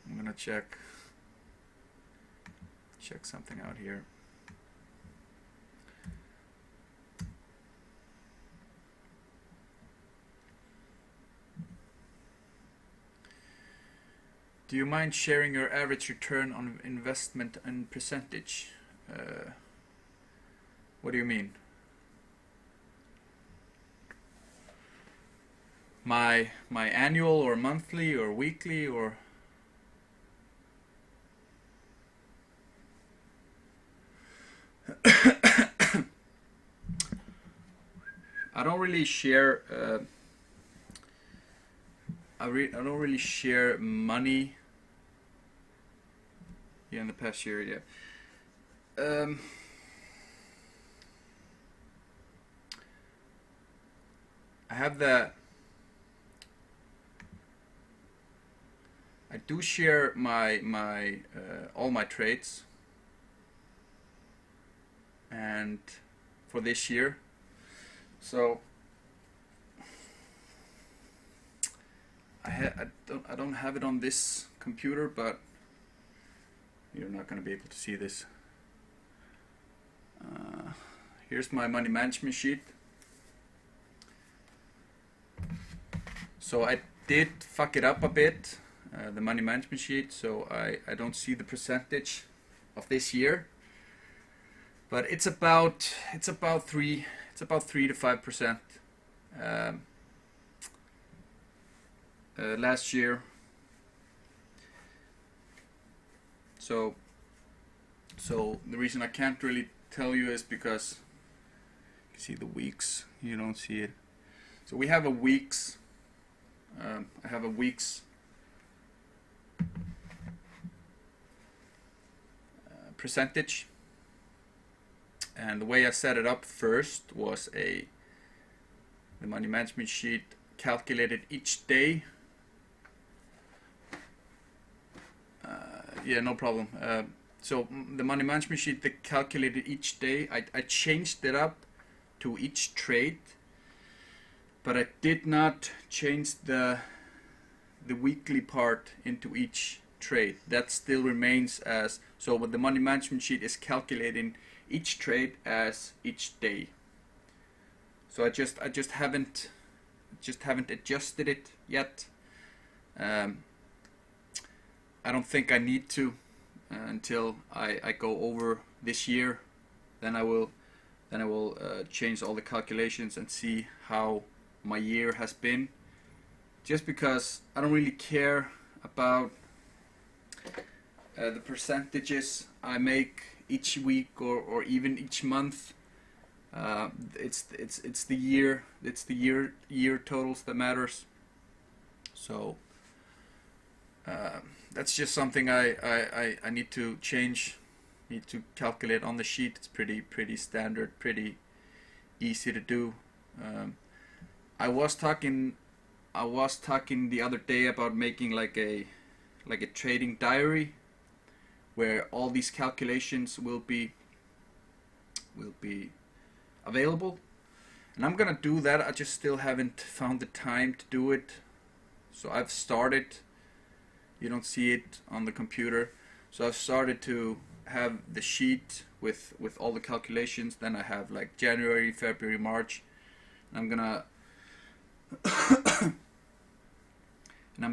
I'm gonna check something out here. Do you mind sharing your average return on investment and percentage? What do you mean? My annual or monthly or weekly or? I don't really share. I don't really share money. Yeah, in the past year, yeah. I have that. I do share my all my trades, and for this year, so I don't have it on this computer, but you're not going to be able to see this. Here's my money management sheet. So I did fuck it up a bit, the money management sheet, so I don't see the percentage of this year, but it's about 3 to 5%. Last year. So the reason I can't really tell you is because you see the weeks, you don't see it. So we have a weeks. I have a weeks percentage, and the way I set it up first was the money management sheet calculated each day. Yeah, no problem. So the money management sheet, they calculated each day. I changed it up to each trade, but I did not change the weekly part into each trade. That still remains as, so what the money management sheet is calculating each trade as each day. So I just haven't adjusted it yet. I don't think I need to until I go over this year. Then I will change all the calculations and see how my year has been. Just because I don't really care about the percentages I make each week or even each month. It's the year totals that matters. So that's just something I need to change. Need to calculate on the sheet. It's pretty standard, pretty easy to do. I was talking the other day about making like a trading diary where all these calculations will be available, and I'm gonna do that. I just still haven't found the time to do it. So I've started. You don't see it on the computer. So I've started to have the sheet with all the calculations. Then I have like January, February, March, and I'm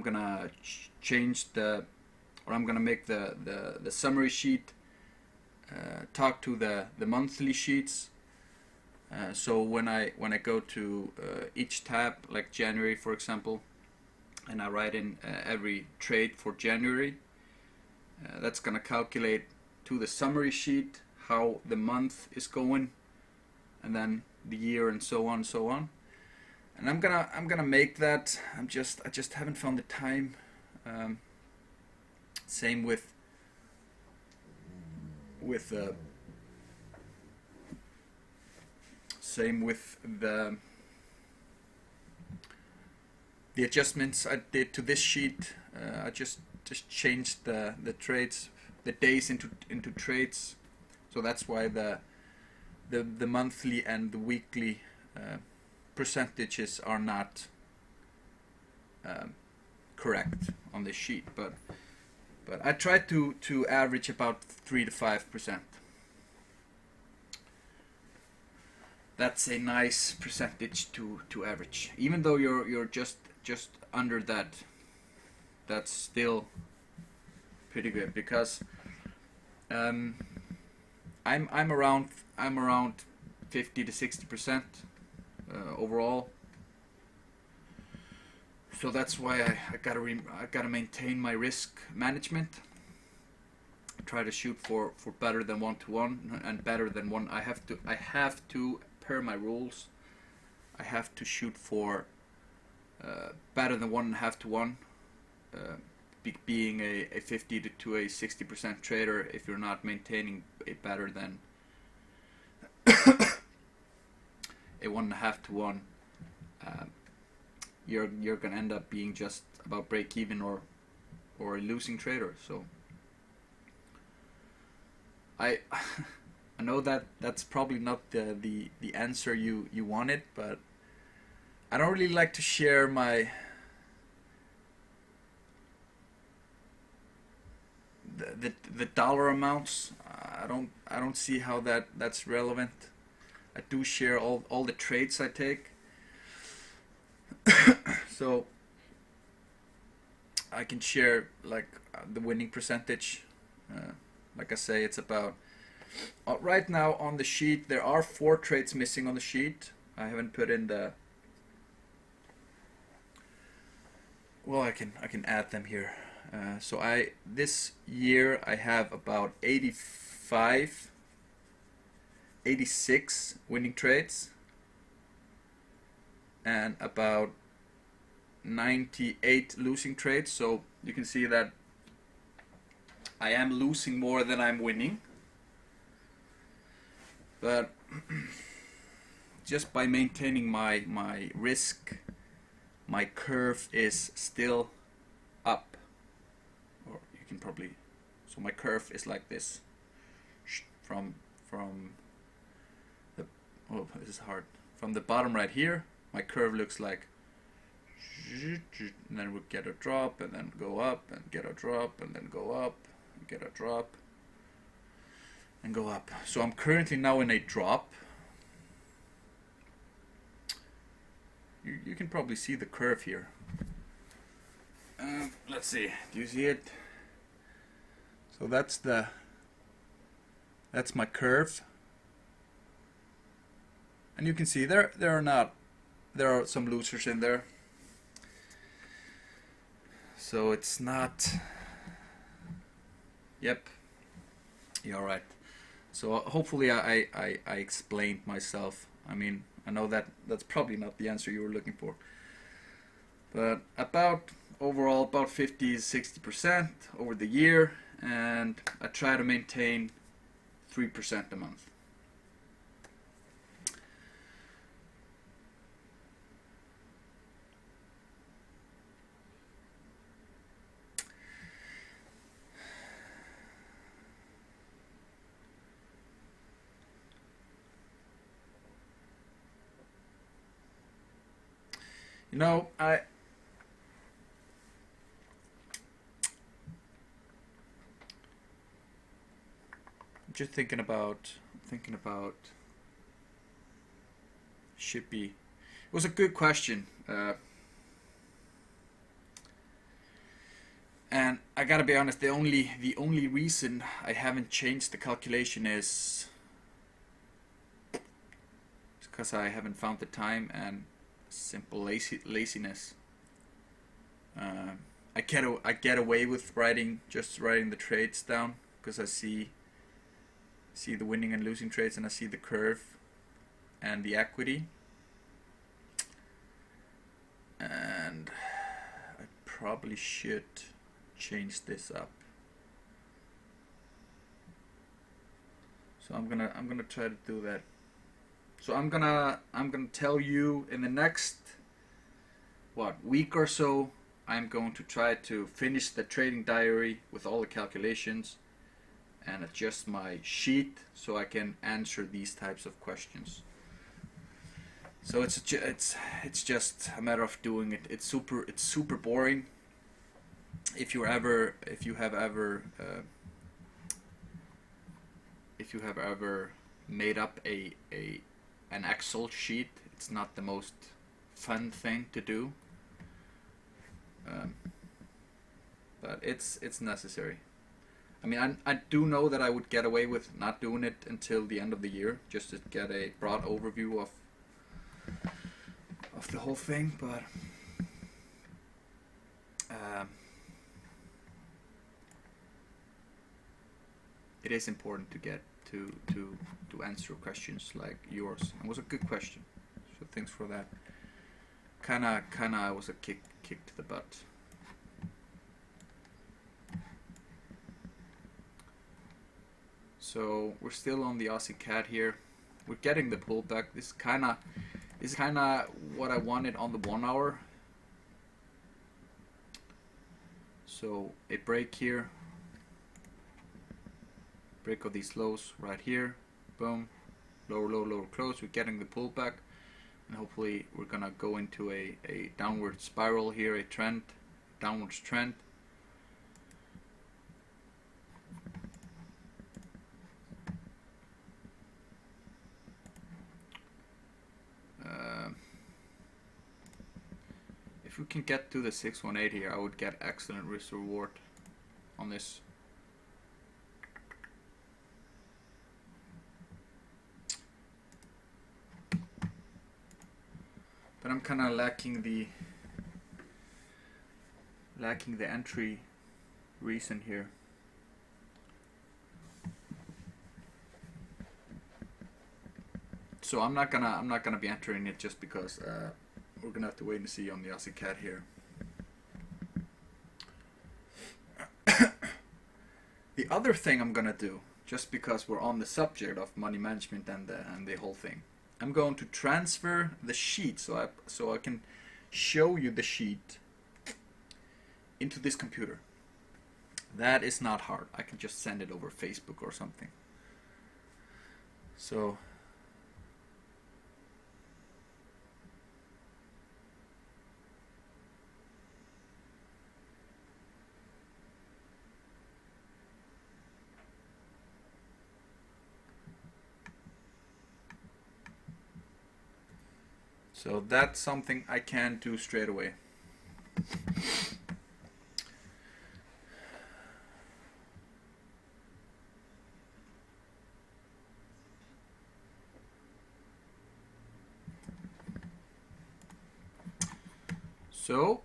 gonna change I'm gonna make the summary sheet talk to the monthly sheets. So when I go to each tab, like January for example, and I write in every trade for January, that's gonna calculate to the summary sheet how the month is going, and then the year, and so on and so on. And I'm gonna make that. I just haven't found the time. Same with the adjustments I did to this sheet. I just changed the trades, the days into trades. So that's why the monthly and the weekly percentages are not correct on this sheet, but I try to average about 3 to 5%. That's a nice percentage to average. Even though you're just under that, that's still pretty good, because I'm around 50 to 60% overall. So that's why I gotta maintain my risk management. Try to shoot for better than 1-to-1 and better than one. I have to per my rules. I have to shoot for better than 1.5-to-1. Being a 50 to a 60% trader, if you're not maintaining a better than a 1.5-to-1, you're gonna end up being just about break even or a losing trader. So I know that's probably not the answer you wanted, but I don't really like to share the dollar amounts. I don't see how that's relevant. I do share all the trades I take. So I can share like the winning percentage. Like I say, it's about right now on the sheet there are 4 trades missing on the sheet. I haven't put in the, well, I can add them here. So this year I have about 86 winning trades and about 98 losing trades. So you can see that I am losing more than I'm winning, but just by maintaining my risk my curve is still up, or you can probably, so my curve is like this from the, oh, this is hard, from the bottom right here. My curve looks like, and then we get a drop and then go up and get a drop and then go up and get a drop and go up. So I'm currently now in a drop. You can probably see the curve here. Let's see, do you see it? So that's my curve, and you can see there are some losers in there. So it's not. Yep, you're right. So hopefully I explained myself. I mean, I know that's probably not the answer you were looking for, but overall about 50-60% over the year, and I try to maintain 3% a month. You know, I'm just thinking about should be. It was a good question, and I gotta be honest. The only reason I haven't changed the calculation is because I haven't found the time and simple laziness. I get away with writing the trades down because I see the winning and losing trades, and I see the curve and the equity, and I probably should change this up. So I'm gonna try to do that. So I'm gonna tell you in the next week or so. I'm going to try to finish the trading diary with all the calculations and adjust my sheet so I can answer these types of questions. So it's just a matter of doing it. It's super boring. If you have ever made up an Excel sheet, it's not the most fun thing to do, but it's necessary. I mean, I do know that I would get away with not doing it until the end of the year, just to get a broad overview of the whole thing, but it is important to get to answer questions like yours. It was a good question, so thanks for that. Kinda was a kick to the butt. So we're still on the Aussie CAD here. We're getting the pullback. This is kinda what I wanted on the 1 hour. So a break here. Break of these lows right here. Boom. Lower low, lower close. We're getting the pullback. And hopefully we're gonna go into a downward spiral here, a trend, downwards trend. If we can get to the 618 here, I would get excellent risk reward on this. But I'm kind of lacking the entry reason here. So I'm not gonna be entering it just because we're gonna have to wait and see on the Aussie CAD here. The other thing I'm gonna do, just because we're on the subject of money management and the whole thing, I'm going to transfer the sheet so I can show you the sheet into this computer. That is not hard. I can just send it over Facebook or something. So that's something I can do straight away. So,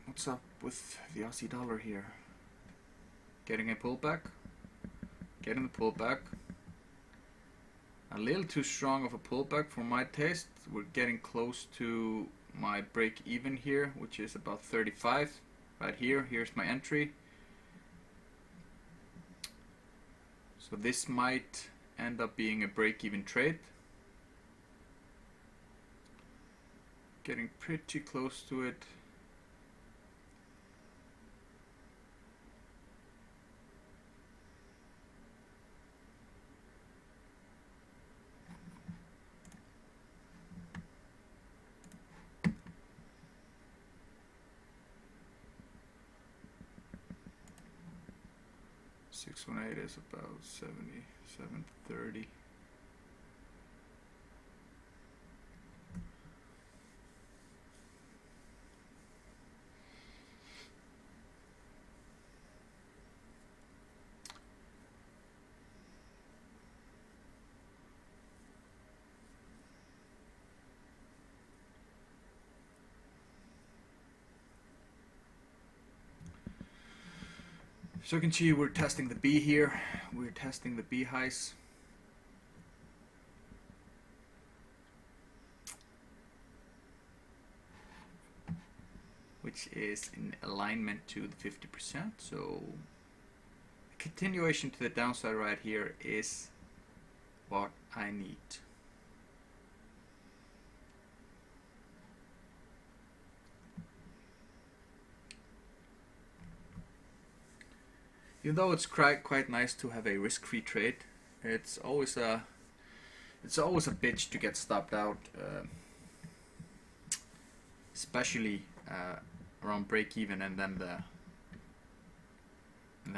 what's up with the Aussie dollar here? Getting a pullback? Getting the pullback. A little too strong of a pullback for my taste. We're getting close to my break even here, which is about 35. Right here, here's my entry. So this might end up being a break even trade. Getting pretty close to it. $618 is about 77.30. So you can see we're testing the B here. We're testing the B highs. Which is in alignment to the 50%. So a continuation to the downside right here is what I need. Even though it's quite nice to have a risk-free trade, it's always a bitch to get stopped out, especially around break even, and then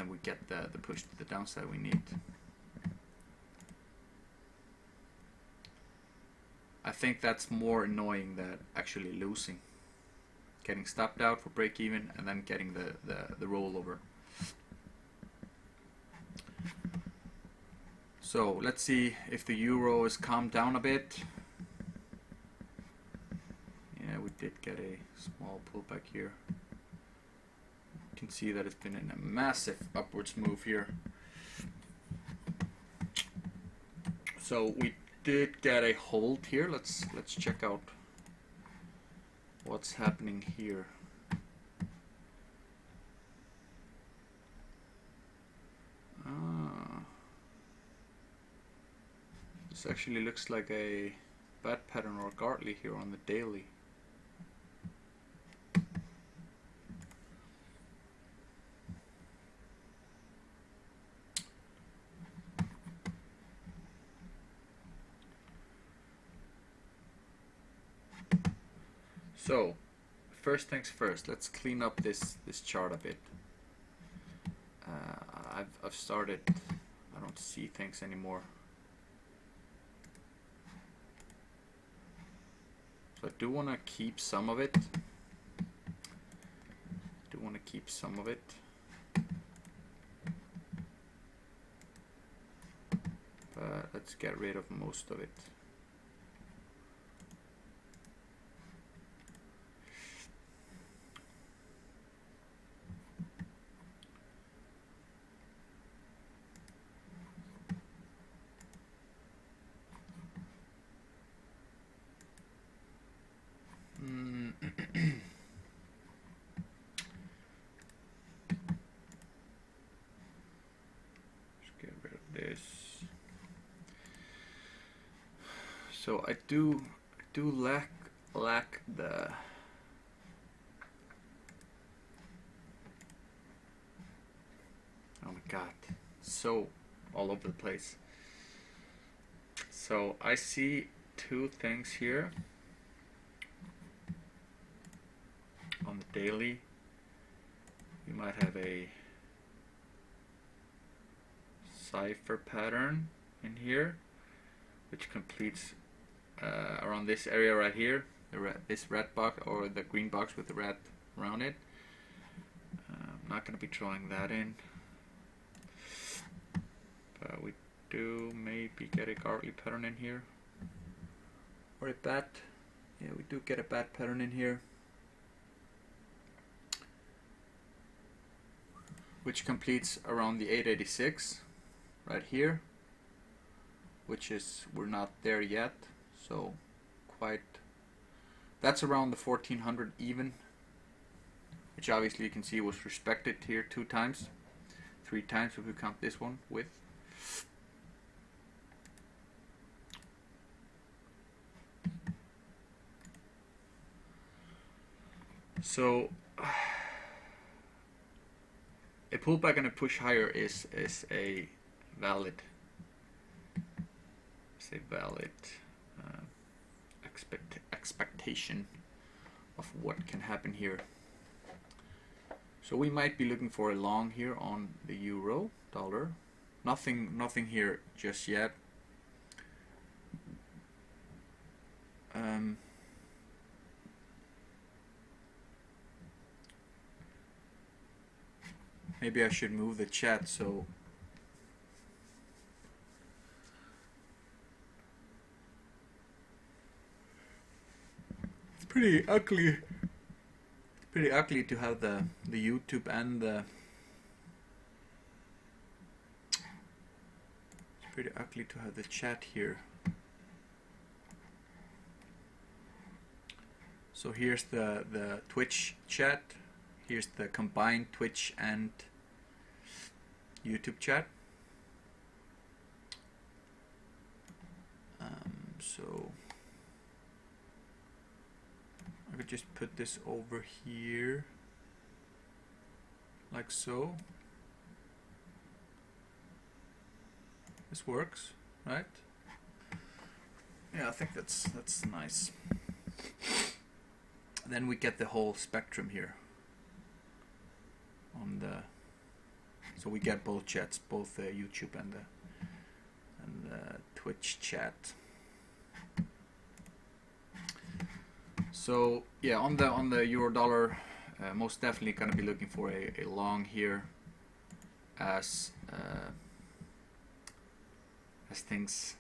we get the push to the downside we need. I think that's more annoying than actually losing, getting stopped out for break even and then getting the rollover. So let's see if the euro is calmed down a bit. Yeah, we did get a small pullback here. You can see that it's been in a massive upwards move here. So we did get a hold here. Let's check out what's happening here. This actually looks like a bat pattern or Gartley here on the daily. So, first things first, let's clean up this chart a bit. I've started, I don't see things anymore. So I do want to keep some of it. But let's get rid of most of it. So I do lack black the oh my god, so all over the place. So I see two things here on the daily. We might have a cipher pattern in here, which completes around this area right here, this red box or the green box with the red around it. I'm not going to be drawing that in, but we do maybe get a gartly pattern in here, or a bat. Yeah, we do get a bat pattern in here, which completes around the 886 right here, which is, we're not there yet, so quite, that's around the 1400 even, which obviously you can see was respected here 2 times, 3 times if we count this one with. So a pullback and a push higher is a valid expectation of what can happen here. So we might be looking for a long here on the euro dollar. Nothing here just yet. Maybe I should move the chat so it's pretty ugly. It's pretty ugly to have the YouTube and the chat here. So here's the Twitch chat. Here's the combined Twitch and YouTube chat. So I could just put this over here like so. This works, right? Yeah, I think that's nice. Then we get the whole spectrum here on the, so we get both chats, both the YouTube and the Twitch chat. So yeah, on the euro dollar, most definitely going to be looking for a long here as things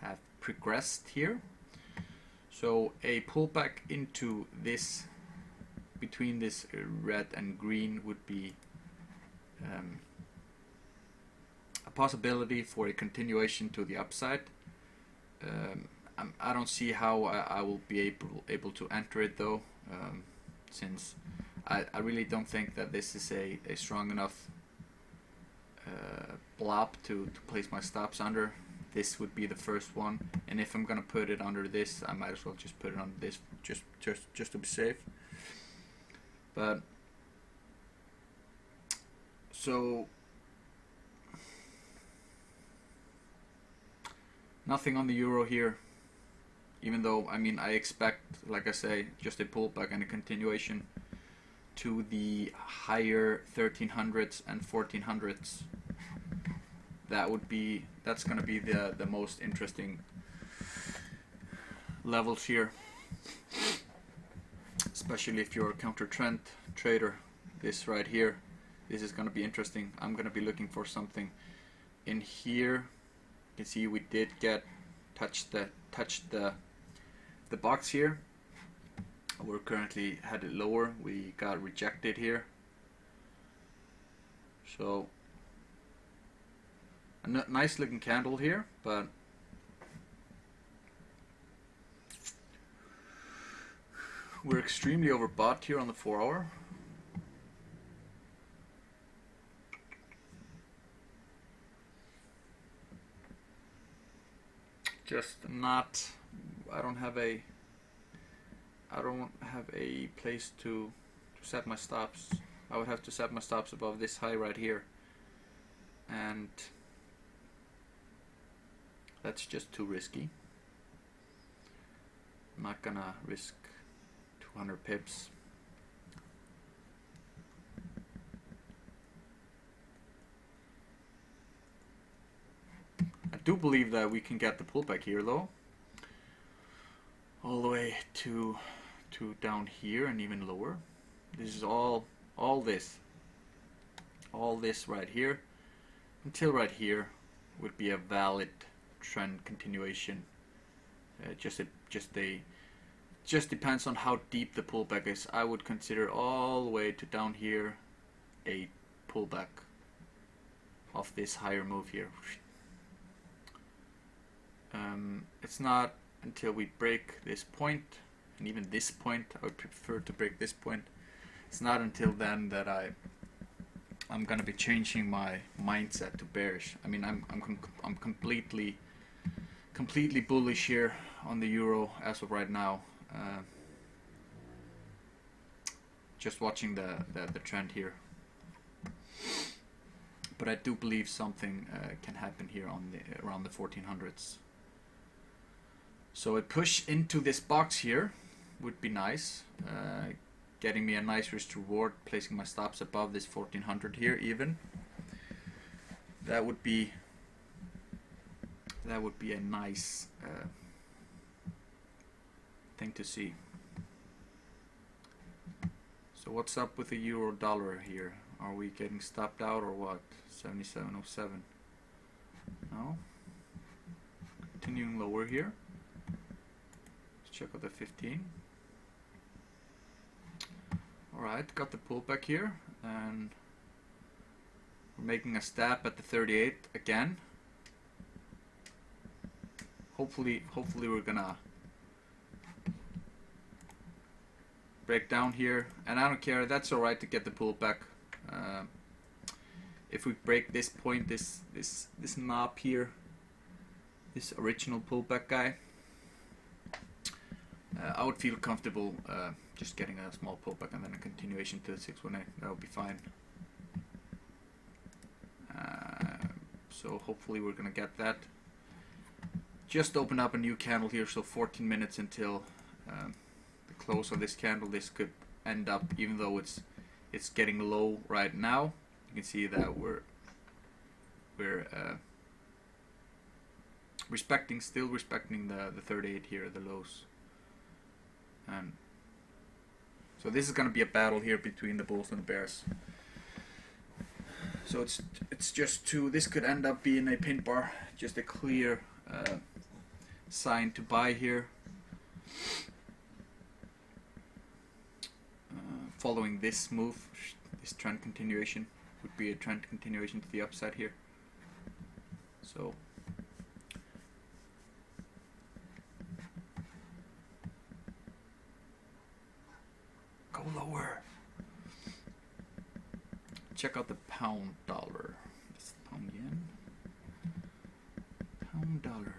have progressed here. So a pullback into this, between this red and green, would be a possibility for a continuation to the upside. I don't see how I will be able to enter it though, since I really don't think that this is a strong enough blob to place my stops under. This would be the first one, and if I'm gonna put it under this, I might as well just put it on this, just to be safe. But so nothing on the euro here, even though I mean I expect, like I say, just a pullback and a continuation to the higher 1300s and 1400s. That's gonna be the most interesting levels here, especially if you're a counter trend trader. This right here, this is gonna be interesting. I'm gonna be looking for something in here. You can see we did get touch the box here. We're currently headed lower. We got rejected here. So a nice looking candle here, but we're extremely overbought here on the 4 hour. Just not, I don't have a I don't have a place to set my stops. I would have to set my stops above this high right here, and that's just too risky. I'm not gonna risk 200 pips. I do believe that we can get the pullback here though, all the way to down here and even lower. This is all this right here until right here would be a valid trend continuation. Just depends on how deep the pullback is. I would consider all the way to down here a pullback of this higher move here. It's not until we break this point, and even this point, I would prefer to break this point. It's not until then that I'm gonna be changing my mindset to bearish. I mean, I'm completely bullish here on the euro as of right now. Just watching the trend here, but I do believe something can happen here on around the 1400s. So a push into this box here would be nice, getting me a nice risk reward, placing my stops above this 1400 here even. That would be a nice thing to see. So what's up with the euro dollar here? Are we getting stopped out or what? 77.07. No. Continuing lower here. Let's check out the 15. Alright, got the pullback here, and we're making a stab at the 38 again. Hopefully we're gonna break down here, and I don't care, that's alright to get the pullback. If we break this point, this knob here, this original pullback guy, I would feel comfortable just getting a small pullback and then a continuation to the 618. That would be fine. So hopefully we're gonna get that. Just open up a new candle here, so 14 minutes until the close of this candle. This could end up, even though it's getting low right now, you can see that we're still respecting the 38 here, the lows. And so this is going to be a battle here between the bulls and the bears. So it's just two. This could end up being a pin bar, just a clear sign to buy here. Following this move, this trend continuation would be a trend continuation to the upside here. So go lower. Check out the pound dollar. This pound yen. Pound dollar.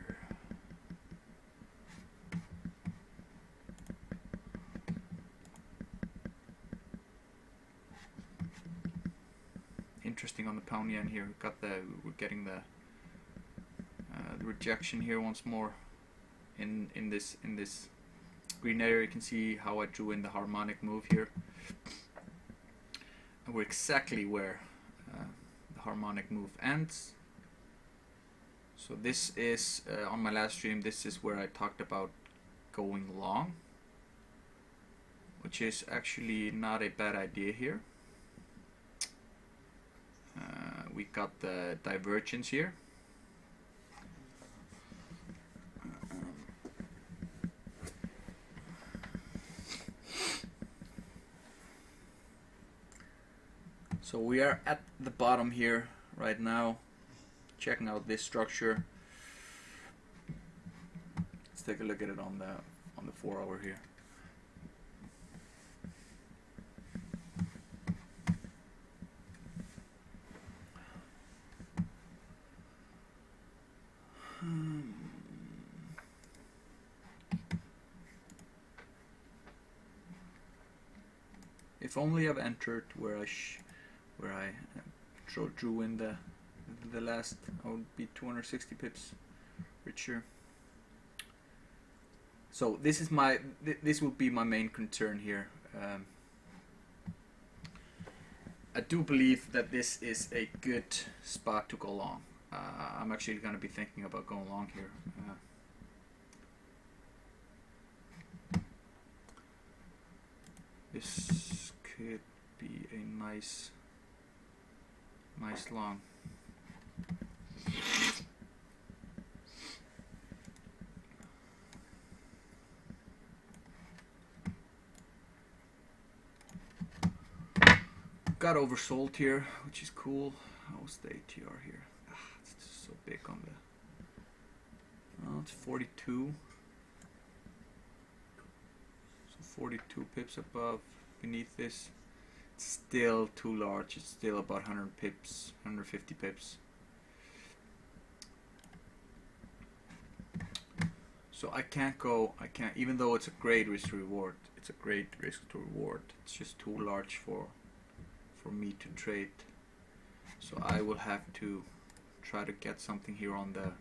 Interesting on the pound yen here. We're getting the rejection here once more in this green area. You can see how I drew in the harmonic move here, and we're exactly where the harmonic move ends. So this is on my last stream, this is where I talked about going long, which is actually not a bad idea here. We got the divergence here. So we are at the bottom here right now, checking out this structure. Let's take a look at it on the 4 hour here. If only I've entered where I drew in the last, I would be 260 pips richer. So this is this will be my main concern here. I do believe that this is a good spot to go long. I'm actually going to be thinking about going long here. This could be a nice long. Got oversold here, which is cool. How's the ATR here? It's just so big on the. Oh, it's 42. So 42 pips above. Beneath this, it's still too large. It's still about 100 pips, 150 pips. So I can't go. Even though it's a great risk to reward. It's a great risk to reward. It's just too large for me to trade. So I will have to try to get something here on the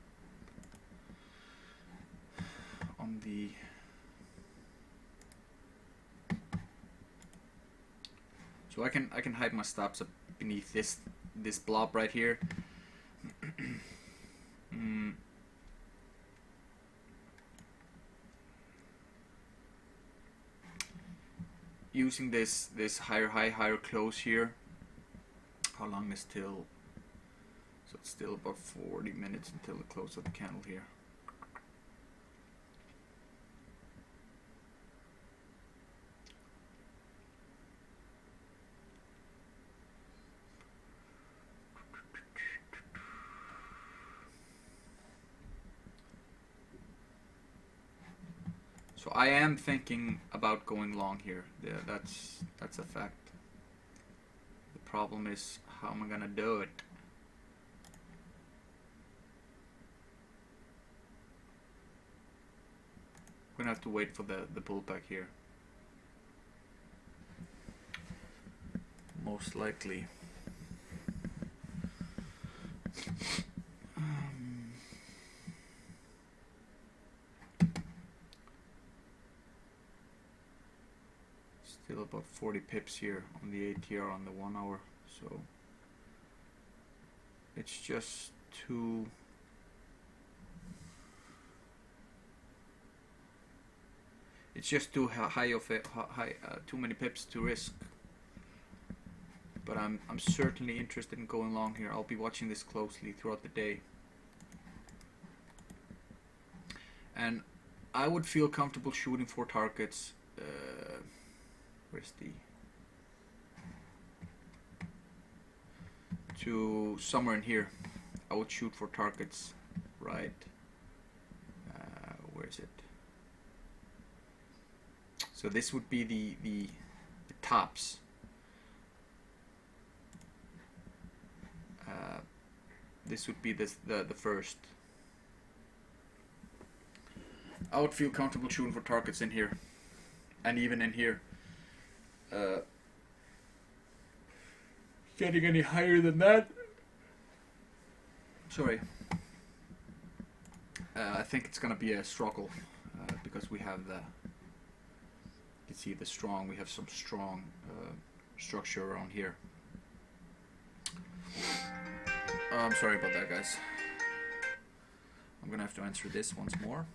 so I can hide my stops up beneath this blob right here. Using this higher high, higher close here. How long is till? So it's still about 40 minutes until the close of the candle here. So I am thinking about going long here. Yeah, that's a fact. The problem is, how am I gonna do it? We're gonna have to wait for the pullback here. Most likely. Still about 40 pips here on the ATR on the 1 hour, so it's just too high of too many pips to risk. But I'm certainly interested in going long here. I'll be watching this closely throughout the day, and I would feel comfortable shooting for targets. Where's the to somewhere in here? I would shoot for targets, right? Where is it? So this would be the tops. This would be the first. I would feel comfortable shooting for targets in here, and even in here. Getting any higher than that? Sorry. I think it's gonna be a struggle because we have you can see the strong. We have some strong structure around here. I'm sorry about that, guys. I'm gonna have to answer this once more.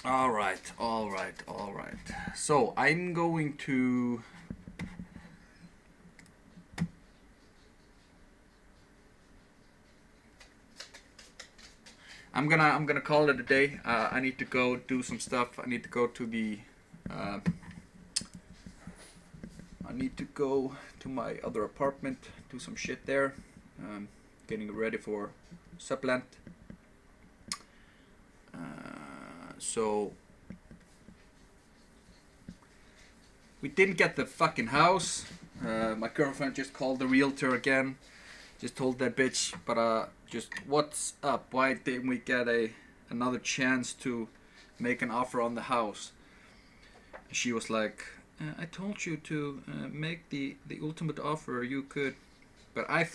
All right. So I'm going to. I'm gonna call it a day. I need to go do some stuff. I need to go to the. I need to go to my other apartment, do some shit there. Getting ready for sublet. So we didn't get the fucking house. My girlfriend just called the realtor again. Just told that bitch, but just what's up? Why didn't we get another chance to make an offer on the house? She was like, I told you to make the ultimate offer you could. But I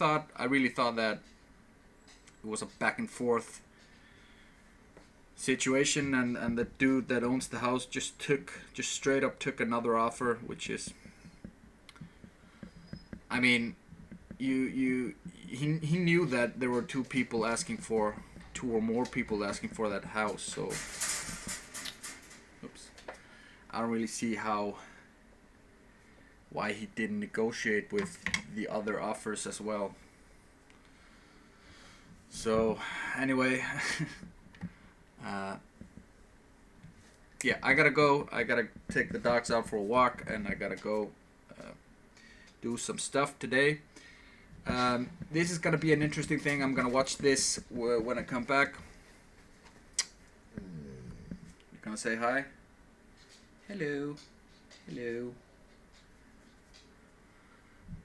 really thought that it was a back and forth situation, and the dude that owns the house just straight up took another offer, which is, I mean, he knew that there were two or more people asking for that house, so oops, I don't really see why he didn't negotiate with the other offers as well. So anyway, yeah, I gotta go. I gotta take the dogs out for a walk, and I gotta go do some stuff today. This is gonna be an interesting thing. I'm gonna watch this when I come back. You're gonna say hi? Hello.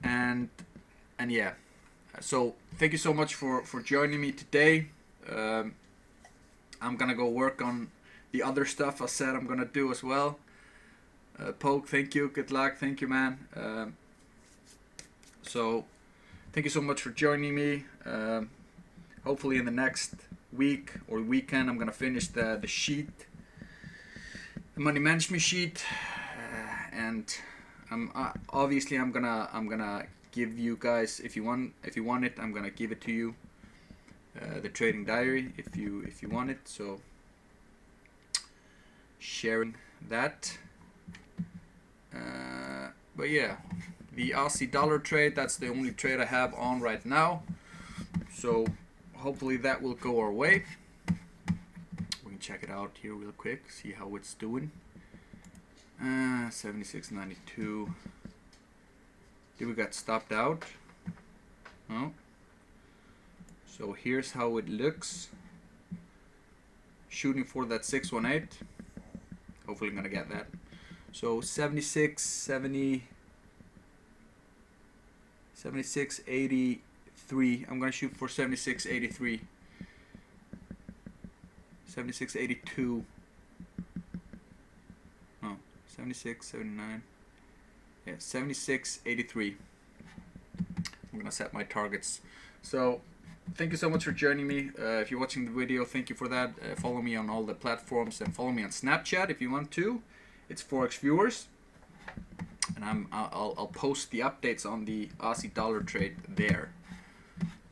And yeah. So thank you so much for joining me today. I'm gonna go work on the other stuff I said I'm gonna do as well. Poke, thank you. Good luck. Thank you, man. So thank you so much for joining me. Hopefully in the next week or weekend I'm gonna finish the sheet, the money management sheet, and obviously I'm gonna give you guys, if you want it, I'm gonna give it to you, the trading diary, if you want it. So sharing that, but yeah, the Aussie dollar trade, that's the only trade I have on right now, so hopefully that will go our way. We can check it out here real quick, see how it's doing. 76.92. Did we got stopped out? No. So here's how it looks. Shooting for that 618. Hopefully I'm gonna get that. So 76.83. I'm gonna shoot for 76.83. 76.82. No, 76.79. Yeah, 76.83. I'm gonna set my targets. So thank you so much for joining me. If you're watching the video, thank you for that. Follow me on all the platforms, and follow me on Snapchat if you want to. It's Forex Viewers, and I'll post the updates on the Aussie dollar trade there.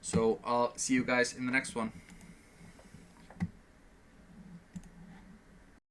So I'll see you guys in the next one.